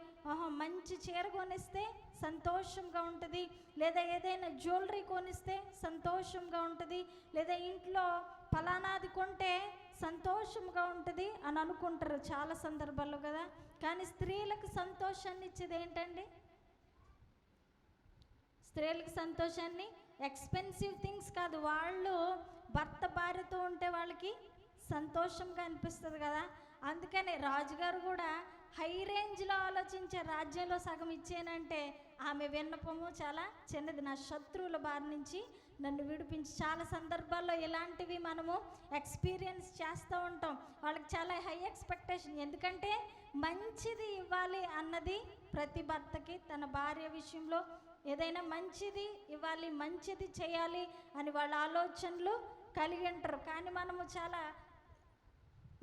మంచి చీర కొనిస్తే సంతోషంగా ఉంటుంది, లేదా ఏదైనా జ్యువెలరీ కొనిస్తే సంతోషంగా ఉంటుంది, లేదా ఇంట్లో ఫలానాది కొంటే సంతోషంగా ఉంటుంది అని అనుకుంటారు చాలా సందర్భాల్లో కదా. కానీ స్త్రీలకు సంతోషాన్ని ఇచ్చేది ఏంటండి? స్త్రీలకు సంతోషాన్ని ఎక్స్పెన్సివ్ థింగ్స్ కాదు, వాళ్ళు భర్త భార్యతో ఉంటే వాళ్ళకి సంతోషంగా అనిపిస్తుంది కదా. అందుకని రాజుగారు కూడా హై రేంజ్లో ఆలోచించే, రాజ్యంలో సగం ఇచ్చేనంటే ఆమె విన్నపము చాలా చిన్నది. నా శత్రువుల బారి నుంచి నన్ను విడిపించి. చాలా సందర్భాల్లో ఇలాంటివి మనము ఎక్స్పీరియన్స్ చేస్తూ ఉంటాం. వాళ్ళకి చాలా హై ఎక్స్పెక్టేషన్. ఎందుకంటే మంచిది ఇవ్వాలి అన్నది ప్రతి భర్తకి తన భార్య విషయంలో ఏదైనా మంచిది ఇవ్వాలి, మంచిది చేయాలి అని వాళ్ళ ఆలోచనలు కలిగి ఉంటారు. కానీ మనము చాలా,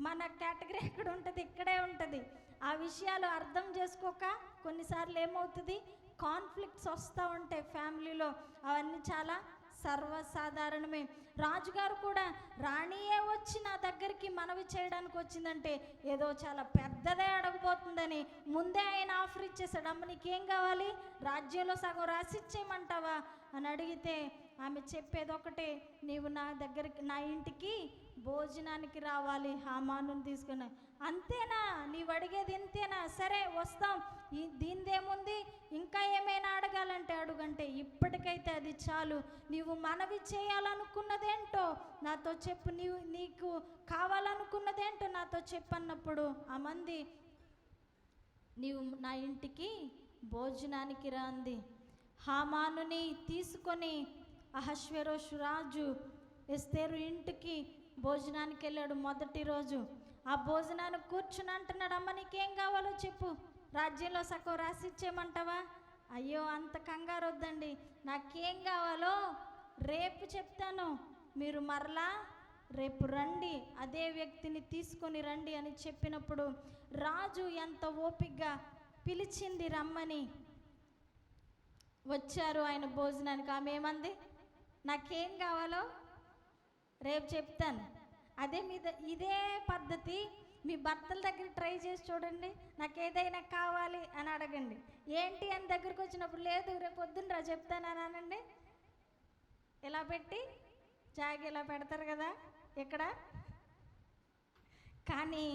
మన కేటగిరీ ఎక్కడ ఉంటుంది? ఇక్కడే ఉంటుంది. ఆ విషయాలు అర్థం చేసుకోక కొన్నిసార్లు ఏమవుతుంది? కాన్ఫ్లిక్ట్స్ వస్తూ ఉంటాయి ఫ్యామిలీలో, అవన్నీ చాలా సర్వసాధారణమే. రాజుగారు కూడా రాణియే వచ్చి నా దగ్గరికి మనవి చేయడానికి వచ్చిందంటే ఏదో చాలా పెద్దదే అడగబోతుందని ముందే ఆయన ఆఫర్ ఇచ్చేసాడు. అమ్మ నీకేం కావాలి, రాజ్యంలో సగం రాసిచ్చేయమంటావా అని అడిగితే ఆమె చెప్పేది ఒకటే, నీవు నా దగ్గరికి, నా ఇంటికి భోజనానికి రావాలి హామాను తీసుకుని. అంతేనా, నీవు అడిగేది ఇంతేనా, సరే వస్తాం, దీనిదేముంది, ఇంకా ఏమైనా అడగాలంటే అడుగంటే ఇప్పటికైతే అది చాలు, నీవు మనవి చేయాలనుకున్నదేంటో నాతో చెప్పు, నీకు కావాలనుకున్నదేంటో నాతో చెప్పన్నప్పుడు ఆ మంది నీవు నా ఇంటికి భోజనానికి రా అంది. హామానుని తీసుకొని అహష్వేరోషు రాజు ఎస్తేరు ఇంటికి భోజనానికి వెళ్ళాడు. మొదటి రోజు ఆ భోజనానికి కూర్చుని అంటున్నాడు, అమ్మ నీకేం కావాలో చెప్పు, రాజ్యంలో సగం రాసిచ్చేయమంటావా? అయ్యో అంత కంగారు వద్దండి, నాకేం కావాలో రేపు చెప్తాను, మీరు మరలా రేపు రండి, అదే వ్యక్తిని తీసుకొని రండి అని చెప్పినప్పుడు రాజు ఎంత ఓపికగా పిలిచింది రమ్మని. వచ్చారు ఆయన భోజనానికి. ఆమె ఏమంది, నాకేం కావాలో రేపు చెప్తాను. అదే ఇదే పద్ధతి మీ భర్తల దగ్గర ట్రై చేసి చూడండి, నాకు ఏదైనా కావాలి అని అడగండి. ఏంటి అని దగ్గరికి వచ్చినప్పుడు లేదు రేపు పొద్దున్న చెప్తానని అనండి. ఇలా పెట్టి జాగి ఇలా పెడతారు కదా ఇక్కడ. కానీ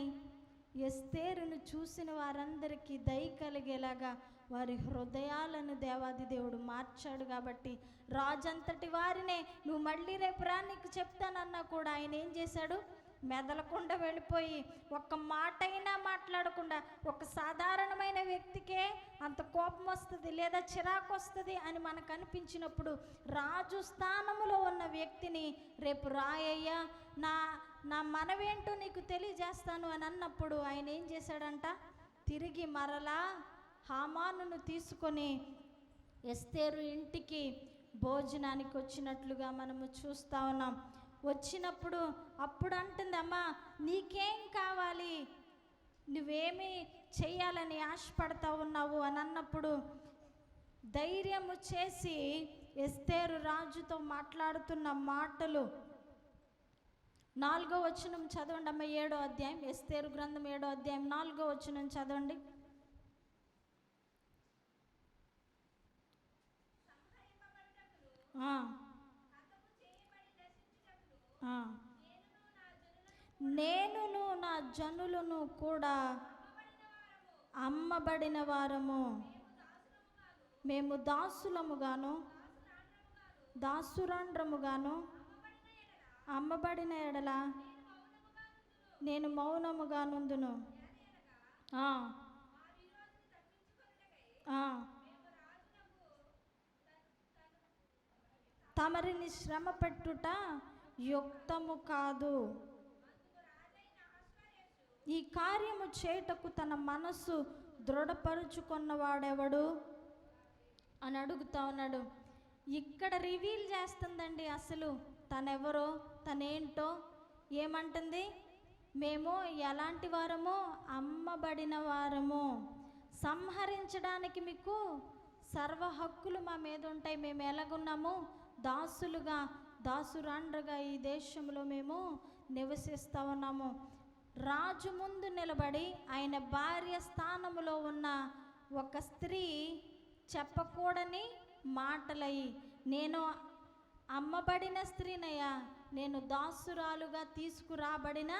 ఎస్తేరును చూసిన వారందరికీ దయ కలిగేలాగా వారి హృదయాలను దేవాది దేవుడు మార్చాడు. కాబట్టి రాజంతటి వారినే నువ్వు మళ్ళీ రేపు రా నీకు చెప్తానన్నా కూడా ఆయన ఏం చేశాడు, మెదలకుండా వెళ్ళిపోయి ఒక్క మాట అయినా మాట్లాడకుండా, ఒక సాధారణమైన వ్యక్తికే అంత కోపం వస్తుంది లేదా చిరాకు వస్తుంది అని మనకు అనిపించినప్పుడు రాజు స్థానంలో ఉన్న వ్యక్తిని రేపు రాయ్యా నా మనవేంటో నీకు తెలియజేస్తాను అని అన్నప్పుడు ఆయన ఏం చేశాడంట, తిరిగి మరలా హామానును తీసుకొని ఎస్తేరు ఇంటికి భోజనానికి వచ్చినట్లుగా మనము చూస్తూ ఉన్నాం. వచ్చినప్పుడు అప్పుడు అంటుంది, అమ్మా నీకేం కావాలి, నువ్వేమి చెయ్యాలని ఆశపడతా ఉన్నావు అని అన్నప్పుడు ధైర్యము చేసి ఎస్తేరు రాజుతో మాట్లాడుతున్న మాటలు 4వ వచనం చదవండి అమ్మ. 7వ అధ్యాయం, ఎస్తేరు గ్రంథం 7వ అధ్యాయం 4వ వచనం చదవండి. నేనును నా జనులను కూడా అమ్మబడిన వారము, మేము దాసులముగాను దాసురాండ్రముగాను అమ్మబడిన ఎడల నేను మౌనముగా నుందును. తమరిని శ్రమ పెట్టుట యుక్తము కాదు, ఈ కార్యము చేయుటకు తన మనస్సు దృఢపరుచుకున్నవాడెవడు అని అడుగుతా ఉన్నాడు. ఇక్కడ రివీల్ చేస్తుందండి అసలు తనెవరో తనేంటో. ఏమంటుంది, మేము ఎలాంటి వారమో, అమ్మబడిన వారము, సంహరించడానికి మీకు సర్వ హక్కులు మా మీద ఉంటాయి, మేము ఎలాగున్నాము, దాసులుగా దాసురాండ్రగా ఈ దేశంలో మేము నివసిస్తూ ఉన్నాము. రాజు ముందు నిలబడి ఆయన భార్య స్థానంలో ఉన్న ఒక స్త్రీ చెప్పకూడని మాటలయ్యి, నేను అమ్మబడిన స్త్రీనయ్యా, నేను దాసురాలుగా తీసుకురాబడిన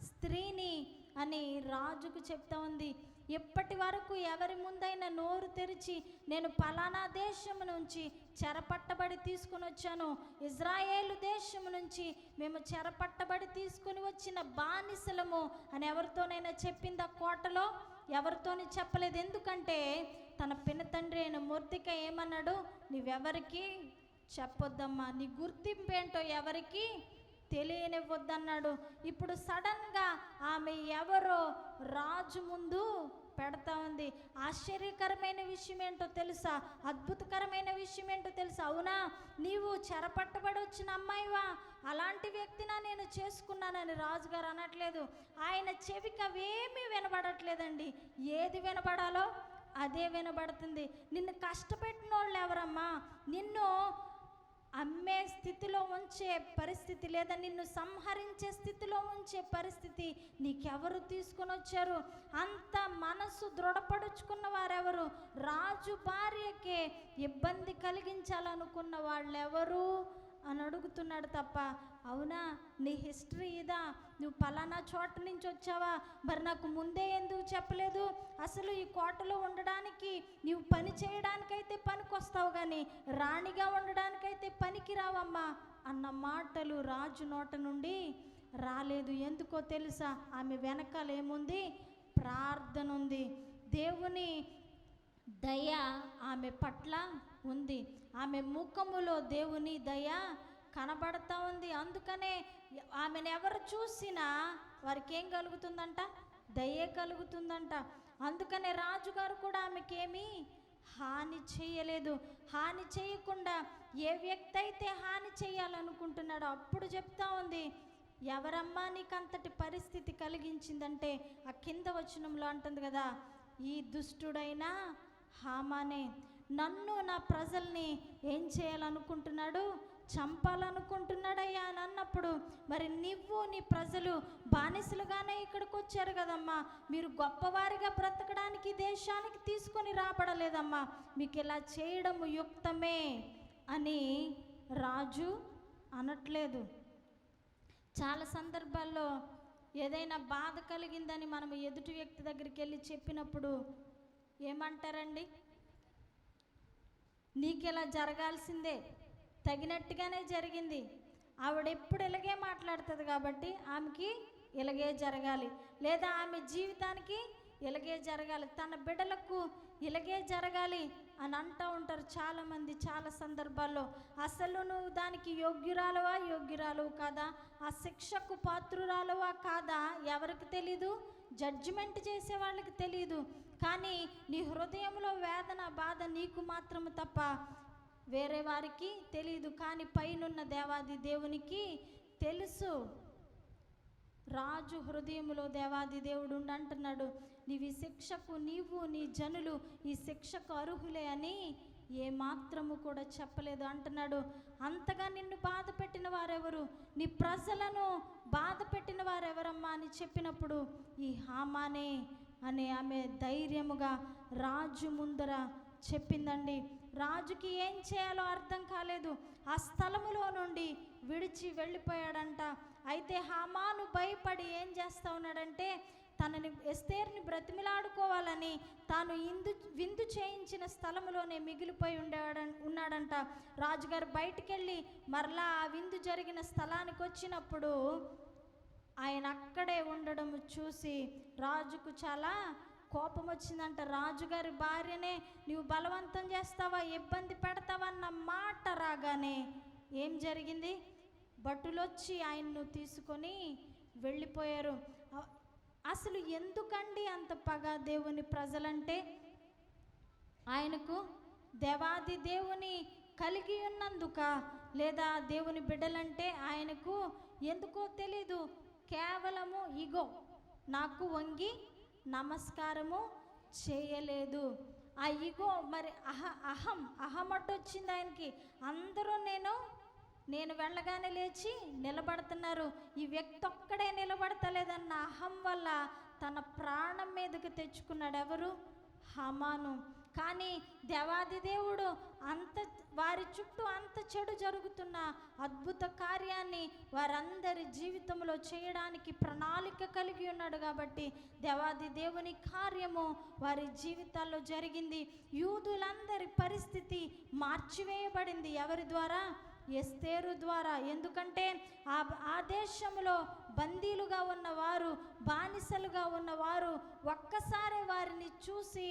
స్త్రీని అని రాజుకు చెప్తా ఉంది. ఇప్పటి వరకు ఎవరి ముందైనా నోరు తెరిచి నేను పలానా దేశము నుంచి చెరపట్టబడి తీసుకుని వచ్చాను, ఇజ్రాయేలు దేశము నుంచి మేము చెరపట్టబడి తీసుకుని వచ్చిన బానిసలము అని ఎవరితోనైనా చెప్పిందా? కోటలో ఎవరితోని చెప్పలేదు. ఎందుకంటే తన పినతండ్రి అయిన మొర్దెకై ఏమన్నాడు, నీవెవరికి చెప్పొద్దమ్మా, నీ గుర్తింపు ఏంటో ఎవరికి తెలియనివ్వద్దన్నాడు. ఇప్పుడు సడన్గా ఆమె ఎవరో రాజు ముందు పెడతా ఉంది. ఆశ్చర్యకరమైన విషయం ఏంటో తెలుసా, అద్భుతకరమైన విషయం ఏంటో తెలుసా? అవునా, నీవు చెరపట్టబడి వచ్చిన అమ్మాయివా, అలాంటి వ్యక్తినా నేను చేసుకున్నానని రాజుగారు అనట్లేదు. ఆయన చెవికి అవేమీ వినబడట్లేదండి. ఏది వినబడాలో అదే వినబడుతుంది. నిన్ను కష్టపెట్టిన వాళ్ళు ఎవరమ్మా? నిన్ను అమ్మే స్థితిలో ఉంచే పరిస్థితి, లేదా నిన్ను సంహరించే స్థితిలో ఉంచే పరిస్థితి నీకెవరు తీసుకొని వచ్చారు? అంత మనసు దృఢపడుచుకున్న వారెవరు? రాజు భార్యకే ఇబ్బంది కలిగించాలనుకున్న వాళ్ళెవరు అని అడుగుతున్నాడు తప్ప, అవునా నీ హిస్టరీ ఇదా, నువ్వు పలానా చోట నుంచి వచ్చావా, మరి నాకు ముందే ఎందుకు చెప్పలేదు, అసలు ఈ కోటలో ఉండడానికి నీవు పని చేయడానికైతే పనికొస్తావు కానీ రాణిగా ఉండడానికైతే పనికి రావమ్మా అన్న మాటలు రాజు నోట నుండి రాలేదు. ఎందుకో తెలుసా? ఆమె వెనకాల ఏముంది? ప్రార్థన ఉంది. దేవుని దయ ఆమె పట్ల ఉంది. ఆమె ముఖములో దేవుని దయ కనబడతా ఉంది. అందుకనే ఆమెను ఎవరు చూసినా వారికి ఏం కలుగుతుందంట? దయే కలుగుతుందంట. అందుకనే రాజుగారు కూడా ఆమెకేమీ హాని చేయలేదు. హాని చేయకుండా ఏ వ్యక్తి అయితే హాని చేయాలనుకుంటున్నాడో అప్పుడు చెప్తా ఉంది, ఎవరమ్మా నీకు అంతటి పరిస్థితి కలిగించిందంటే ఆ కింద వచనంలో అంటుంది కదా, ఈ దుష్టుడైన హామానే నన్ను నా ప్రజల్ని ఏం చేయాలనుకుంటున్నాడు? చంపాలనుకుంటున్నాడయ్యా అని అన్నప్పుడు, మరి నువ్వు నీ ప్రజలు బానిసలుగానే ఇక్కడికి వచ్చారు కదమ్మా, మీరు గొప్పవారిగా బ్రతకడానికి దేశానికి తీసుకొని రాబడలేదమ్మా, మీకు ఇలా చేయడం యుక్తమే అని రాజు అనట్లేదు. చాలా సందర్భాల్లో ఏదైనా బాధ కలిగిందని మనం ఎదుటి వ్యక్తి దగ్గరికి వెళ్ళి చెప్పినప్పుడు ఏమంటారండి? నీకెలా జరగాల్సిందే, తగినట్టుగానే జరిగింది, ఆవిడ ఎప్పుడు ఇలాగే మాట్లాడుతుంది కాబట్టి ఆమెకి ఇలాగే జరగాలి, లేదా ఆమె జీవితానికి ఇలాగే జరగాలి, తన బిడ్డలకు ఇలాగే జరగాలి అని అంటూ ఉంటారు చాలామంది చాలా సందర్భాల్లో. అసలు నువ్వు దానికి యోగ్యురాలవా యోగ్యురాలువు కాదా, ఆ శిక్షకు పాత్రురాలవా కాదా ఎవరికి తెలీదు? జడ్జిమెంట్ చేసే వాళ్ళకి తెలీదు. కానీ నీ హృదయంలో వేదన బాధ నీకు మాత్రము తప్ప వేరే వారికి తెలీదు. కానీ పైనున్న దేవాది దేవునికి తెలుసు. రాజు హృదయంలో దేవాది దేవుడు అంటున్నాడు, నీవి శిక్షకు, నీవు నీ జనులు ఈ శిక్షకు అర్హులే అని ఏమాత్రము కూడా చెప్పలేదు అంటున్నాడు. అంతగా నిన్ను బాధ పెట్టిన వారెవరు, నీ ప్రజలను బాధ పెట్టిన వారెవరమ్మా అని చెప్పినప్పుడు ఈ హామానే అని ఆమె ధైర్యముగా రాజు ముందర చెప్పిందండి. రాజుకి ఏం చేయాలో అర్థం కాలేదు. ఆ స్థలములో నుండి విడిచి వెళ్ళిపోయాడంట. అయితే హామాను భయపడి ఏం చేస్తా ఉన్నాడంటే, తనని ఎస్తేర్ని బ్రతిమిలాడుకోవాలని తాను విందు చేయించిన స్థలములోనే మిగిలిపోయి ఉన్నాడంట. రాజుగారు బయటికి వెళ్ళి మరలా ఆ విందు జరిగిన స్థలానికి వచ్చినప్పుడు ఆయన అక్కడే ఉండడం చూసి రాజుకు చాలా కోపం వచ్చిందంట. రాజుగారి భార్యనే నీవు బలవంతం చేస్తావా, ఇబ్బంది పెడతావన్న మాట రాగానే ఏం జరిగింది? భటులొచ్చి ఆయన్ను తీసుకొని వెళ్ళిపోయారు. అసలు ఎందుకండి అంత పగ దేవుని ప్రజలంటే? ఆయనకు దేవాది దేవుని కలిగి ఉన్నందుక, లేదా దేవుని బిడ్డలంటే ఆయనకు ఎందుకో తెలీదు, కేవలము ఇగో నాకు వంగి నమస్కారము చేయలేదు. ఆ ఇగో మరి అహమట్టొచ్చింది ఆయనకి. అందరూ నేను వెళ్ళగానే లేచి నిలబడుతున్నారు, ఈ వ్యక్తి ఒక్కడే నిలబడతలేదన్న అహం వల్ల తన ప్రాణం మీదకి తెచ్చుకున్నాడు. ఎవరు? హామాను. కానీ దేవాది దేవుడు వారి చుట్టూ అంత చెడు జరుగుతున్న అద్భుత కార్యాన్ని వారందరి జీవితంలో చేయడానికి ప్రణాళిక కలిగి ఉన్నాడు కాబట్టి దేవాది దేవుని కార్యము వారి జీవితాల్లో జరిగింది. యూదులందరి పరిస్థితి మార్చివేయబడింది. ఎవరి ద్వారా? ఎస్తేరు ద్వారా. ఎందుకంటే ఆ దేశంలో బందీలుగా ఉన్నవారు, బానిసలుగా ఉన్నవారు ఒక్కసారి వారిని చూసి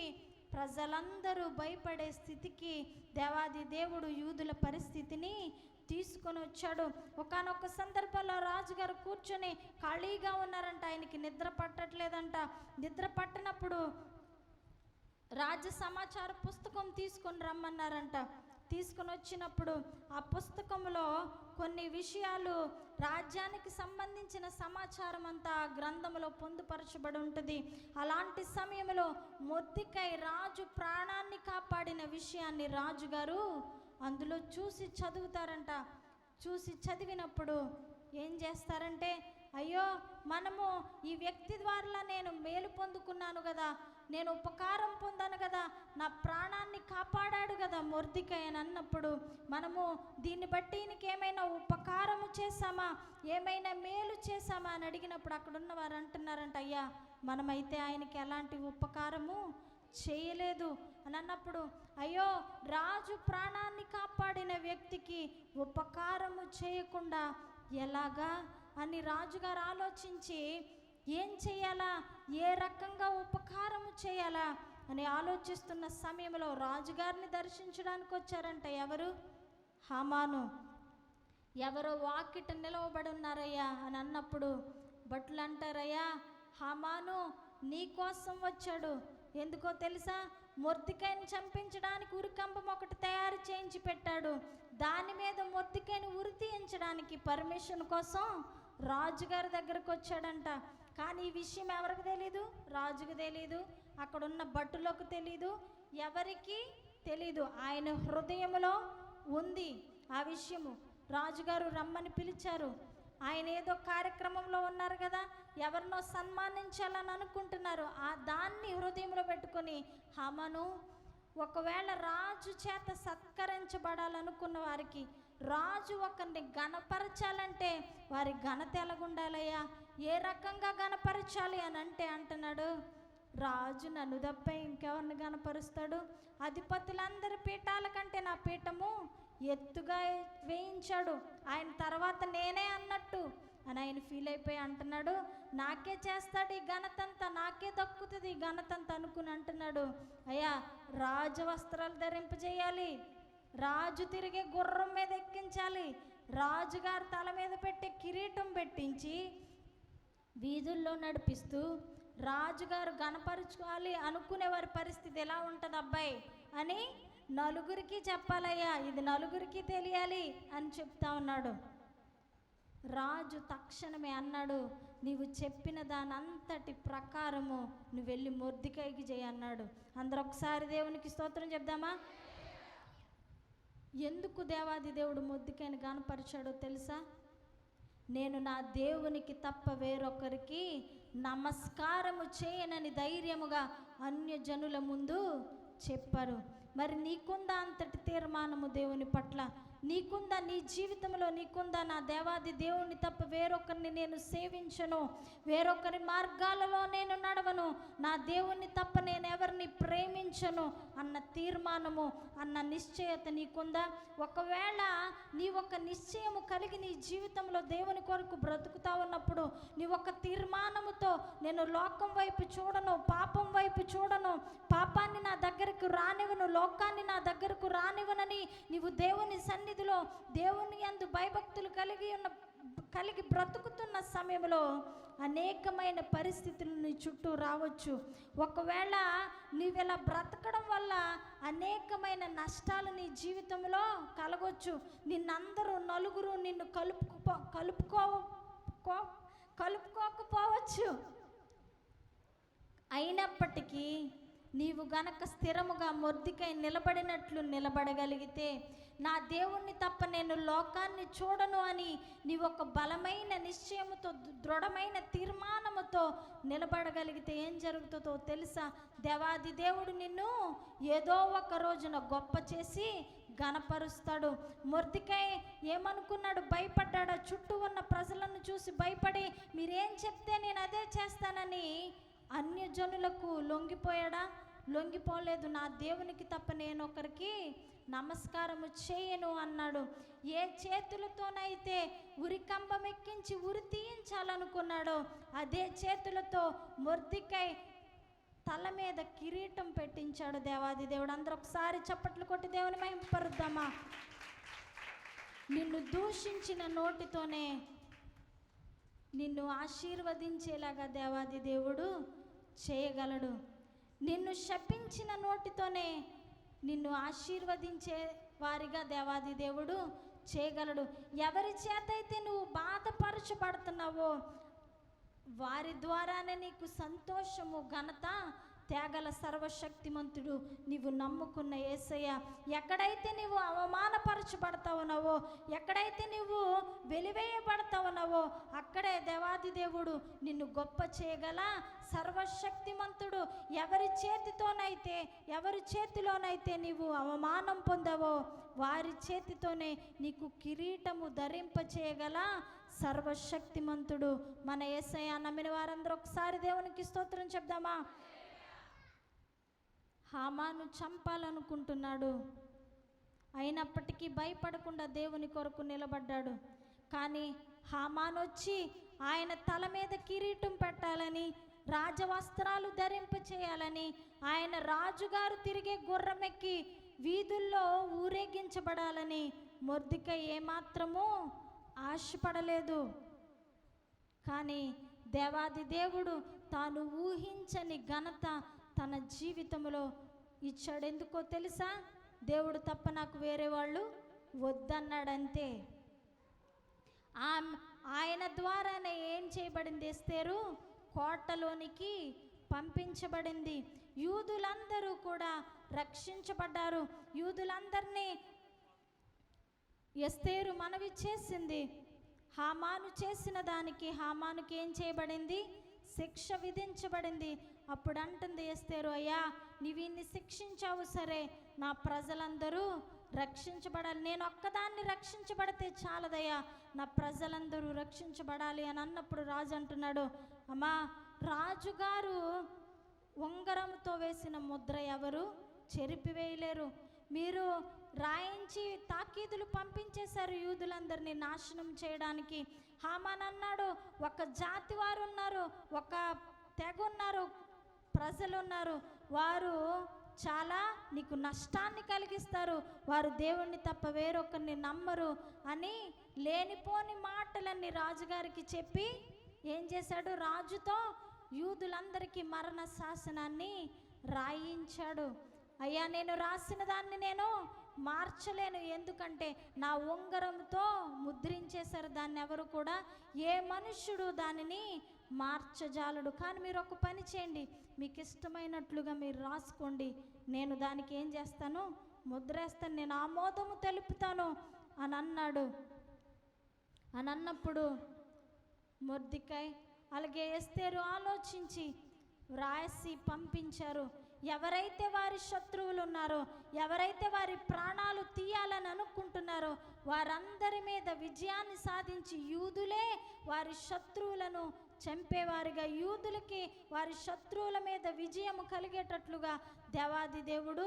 ప్రజలందరూ భయపడే స్థితికి దేవాది దేవుడు యూదుల పరిస్థితిని తీసుకొని వచ్చాడు. ఒకానొక సందర్భంలో రాజుగారు కూర్చొని ఖాళీగా ఉన్నారంట. ఆయనకి నిద్ర పట్టట్లేదంట. నిద్ర పట్టినప్పుడు రాజ సమాచార పుస్తకం తీసుకొని రమ్మన్నారంట. తీసుకుని వచ్చినప్పుడు ఆ పుస్తకంలో కొన్ని విషయాలు, రాజ్యానికి సంబంధించిన సమాచారం అంతా ఆ గ్రంథంలో పొందుపరచబడి ఉంటుంది. అలాంటి సమయంలో మొర్దెకై రాజు ప్రాణాన్ని కాపాడిన విషయాన్ని రాజుగారు అందులో చూసి చదువుతారంట. చూసి చదివినప్పుడు ఏం చేస్తారంటే, అయ్యో మనము ఈ వ్యక్తి ద్వారా నేను మేలు పొందుకున్నాను కదా, నేను ఉపకారం పొందాను కదా, నా ప్రాణాన్ని కాపాడాడు కదా మొర్దెకై అని అన్నప్పుడు, మనము దీన్ని బట్టి ఈయనకి ఏమైనా ఉపకారము చేశామా, ఏమైనా మేలు చేశామా అని అడిగినప్పుడు అక్కడున్న వారు అంటున్నారంట, అయ్యా మనమైతే ఆయనకి ఎలాంటి ఉపకారము చేయలేదు అని అన్నప్పుడు, అయ్యో రాజు ప్రాణాన్ని కాపాడిన వ్యక్తికి ఉపకారము చేయకుండా ఎలాగా అని రాజుగారు ఆలోచించి ఏం చేయాలా, ఏ రకంగా ఉపకారము చేయాలా అని ఆలోచిస్తున్న సమయంలో రాజుగారిని దర్శించడానికి వచ్చారంట. ఎవరు? హామాను. ఎవరో వాకిట నిలవబడి ఉన్నారయ్యా అని అన్నప్పుడు భటులు అంటారయ్యా, హామాను నీ కోసం వచ్చాడు. ఎందుకో తెలుసా? మొర్దెకైని చంపించడానికి ఉరికంబం ఒకటి తయారు చేయించి పెట్టాడు. దాని మీద మొర్దెకైని ఉరి తీయించడానికి పర్మిషన్ కోసం రాజుగారి దగ్గరకు వచ్చాడంట. కానీ ఈ విషయం ఎవరికి తెలీదు? రాజుకు తెలీదు, అక్కడున్న భటులకు తెలీదు, ఎవరికి తెలీదు. ఆయన హృదయంలో ఉంది ఆ విషయము. రాజుగారు రమ్మని పిలిచారు. ఆయన ఏదో కార్యక్రమంలో ఉన్నారు కదా, ఎవరినో సన్మానించాలని అనుకుంటున్నారు. ఆ దాన్ని హృదయంలో పెట్టుకొని, హామాను ఒకవేళ రాజు చేత సత్కరించబడాలనుకున్న వారికి, రాజు ఒకరిని గణపరచాలంటే వారి ఘనత ఎలాగుండాలయ్యా, ఏ రకంగా గణపరచాలి అని అంటే అంటున్నాడు, రాజు నన్ను తప్ప ఇంకెవరిని గణపరుస్తాడు? అధిపతులందరి పీఠాల కంటే నా పీఠము ఎత్తుగా వేయించాడు, ఆయన తర్వాత నేనే అన్నట్టు అని ఆయన ఫీల్ అయిపోయి అంటున్నాడు, నాకే చేస్తాడు ఈ ఘనతంతా, నాకే దక్కుతుంది ఈ ఘనతంతా అనుకుని అంటున్నాడు, అయ్యా రాజవస్త్రాలు ధరింపజేయాలి, రాజు తిరిగే గుర్రం మీద ఎక్కించాలి, రాజుగారి తల మీద పెట్టే కిరీటం పెట్టించి వీధుల్లో నడిపిస్తూ రాజుగారు గణపరుచుకోవాలి అనుకునే వారి పరిస్థితి ఎలా ఉంటుంది అబ్బాయి అని నలుగురికి చెప్పాలయ్యా, ఇది నలుగురికి తెలియాలి అని చెప్తా ఉన్నాడు. రాజు తక్షణమే అన్నాడు, నీవు చెప్పిన దాని అంతటి ప్రకారము నువ్వు వెళ్ళి మొర్దెకైకి చేయి అన్నాడు. అందరూ ఒకసారి దేవునికి స్తోత్రం చెప్దామా? ఎందుకు దేవాది దేవుడు మొర్దెకైని గణపరిచాడో తెలుసా? నేను నా దేవునికి తప్ప వేరొకరికి నమస్కారము చేయనని ధైర్యముగా అన్యజనుల ముందు చెప్పారు. మరి నీకుందా అంతటి తీర్మానము దేవుని పట్ల? నీకుందా? నీ జీవితంలో నీకుందా? నా దేవాది దేవుని తప్ప వేరొకరిని నేను సేవించను, వేరొకరి మార్గాలలో నేను నడవను, నా దేవుని తప్ప నేను ఎవరిని ప్రేమించను అన్న తీర్మానము, అన్న నిశ్చయత నీకుందా? ఒకవేళ నీ ఒక నిశ్చయము కలిగి నీ జీవితంలో దేవుని కొరకు బ్రతుకుతా ఉన్నప్పుడు, నీ ఒక తీర్మానముతో నేను లోకం వైపు చూడను, పాపం వైపు చూడను, పాపాన్ని నా దగ్గరకు రానివ్వను, లోకాన్ని నా దగ్గరకు రానివ్వనని నీవు దేవుని సన్నిధిలో దేవుని యందు భయభక్తులు కలిగి బ్రతుకుతున్న సమయంలో అనేకమైన పరిస్థితులు నీ చుట్టూ రావచ్చు. ఒకవేళ నీవిలా బ్రతకడం వల్ల అనేకమైన నష్టాలు నీ జీవితంలో కలగొచ్చు. నిన్నందరూ నలుగురు నిన్ను కలుపుకోకపోవచ్చు. అయినప్పటికీ నీవు గనక స్థిరముగా మొర్దెకై నిలబడినట్లు నిలబడగలిగితే, నా దేవుణ్ణి తప్ప నేను లోకాన్ని చూడను అని నీవు ఒక బలమైన నిశ్చయముతో, దృఢమైన తీర్మానముతో నిలబడగలిగితే ఏం జరుగుతుందో తెలుసా? దేవాది దేవుడు నిన్ను ఏదో ఒక రోజున గొప్ప చేసి గణపరుస్తాడు. మొర్దెకై ఏమనుకున్నాడు? భయపడ్డాడు. చుట్టూ ఉన్న ప్రజలను చూసి భయపడి మీరేం చెప్తే నేను అదే చేస్తానని అన్యజనులకు లొంగిపోయాడా? లొంగిపోలేదు. నా దేవునికి తప్ప నేను ఒకరికి నమస్కారము చేయను అన్నాడు. ఏ చేతులతోనైతే ఉరికంబం ఎక్కించి ఉరి తీయించాలనుకున్నాడో అదే చేతులతో మొర్దెకై తల మీద కిరీటం పెట్టించాడు దేవాది దేవుడు. అందరూ ఒకసారి చప్పట్లు కొట్టి దేవుని మహిమపరుద్దామా? నిన్ను దూషించిన నోటితోనే నిన్ను ఆశీర్వదించేలాగా దేవాది దేవుడు చేయగలడు. నిన్ను శపించిన నోటితోనే నిన్ను ఆశీర్వదించే వారిగా దేవాది దేవుడు చేయగలడు. ఎవరి చేత అయితే నువ్వు బాధపరచబడుతున్నావో వారి ద్వారానే నీకు సంతోషము, ఘనత తేగల సర్వశక్తిమంతుడు నీవు నమ్ముకున్న యేసయ్య. ఎక్కడైతే నీవు అవమానపరచబడతా ఉన్నావో, ఎక్కడైతే నువ్వు వెలివేయబడతా ఉన్నావో అక్కడే దేవాది దేవుడు నిన్ను గొప్ప చేయగల సర్వశక్తిమంతుడు. ఎవరి చేతిలోనైతే నీవు అవమానం పొందావో వారి చేతితోనే నీకు కిరీటము ధరింప చేయగల సర్వశక్తిమంతుడు మన యేసయ్య. నమ్మిన వారందరూ ఒకసారి దేవునికి స్తోత్రం చెప్దామా? హామాను చంపాలనుకుంటున్నాడు, అయినప్పటికీ భయపడకుండా దేవుని కొరకు నిలబడ్డాడు. కానీ హామాను వచ్చి ఆయన తల మీద కిరీటం పెట్టాలని, రాజవస్త్రాలు ధరింప చేయాలని, ఆయన రాజుగారు తిరిగే గుర్రమెక్కి వీధుల్లో ఊరేగించబడాలని మొర్దెకై ఏమాత్రమూ ఆశపడలేదు. కానీ దేవాది దేవుడు తాను ఊహించని ఘనత తన జీవితంలో ఇచ్చాడు. ఎందుకో తెలుసా? దేవుడు తప్ప నాకు వేరే వాళ్ళు వద్దన్నాడంతే. ఆయన ద్వారానే ఏం చేయబడింది? ఎస్తేరు కోటలోనికి పంపించబడింది. యూదులందరూ కూడా రక్షించబడ్డారు. యూదులందరినీ ఎస్తేరు మనవి చేసింది. హామాను చేసిన దానికి హామానుకి ఏం చేయబడింది? శిక్ష విధించబడింది. అప్పుడు అంటుంది ఎస్తేరు, అయ్యా నీవు ఇన్ని శిక్షించావు సరే, నా ప్రజలందరూ రక్షించబడాలి. నేను ఒక్కదాన్ని రక్షించబడితే చాలదయ్యా, నా ప్రజలందరూ రక్షించబడాలి అని అన్నప్పుడు రాజు అంటున్నాడు, అమ్మా రాజుగారు ఉంగరంతో వేసిన ముద్ర ఎవరు చెరిపివేయలేరు. మీరు రాయించి తాకీదులు పంపించేశారు యూదులందరినీ నాశనం చేయడానికి. హామాన్ అన్నాడు, ఒక జాతి వారు ఉన్నారు, ఒక తెగ ఉన్నారు, ప్రజలు ఉన్నారు, వారు చాలా నీకు నష్టాన్ని కలిగిస్తారు, వారు దేవుణ్ణి తప్ప వేరొకరిని నమ్మరు అని లేనిపోని మాటలన్నీ రాజుగారికి చెప్పి ఏం చేశాడు? రాజుతో యూదులందరికీ మరణ శాసనాన్ని రాయించాడు. అయ్యా నేను రాసిన దాన్ని నేను మార్చలేను, ఎందుకంటే నా ఉంగరంతో ముద్రించేశారు దాన్ని, ఎవరు కూడా ఏ మనుష్యుడు దానిని మార్చజాలడు. కానీ మీరు ఒక పని చేయండి, మీకు ఇష్టమైనట్లుగా మీరు రాసుకోండి, నేను దానికి ఏం చేస్తాను? ముద్రేస్తాను, నేను ఆమోదము తెలుపుతాను అని అన్నాడు. అని అన్నప్పుడు మొర్దెకై అలాగే ఎస్తేరు ఆలోచించి వ్రాసి పంపించారు. ఎవరైతే వారి శత్రువులు ఉన్నారో, ఎవరైతే వారి ప్రాణాలు తీయాలని అనుకుంటున్నారో వారందరి మీద విజయాన్ని సాధించి యూదులే వారి శత్రువులను చంపేవారిగా, యూదులకి వారి శత్రువుల మీద విజయము కలిగేటట్లుగా దేవాది దేవుడు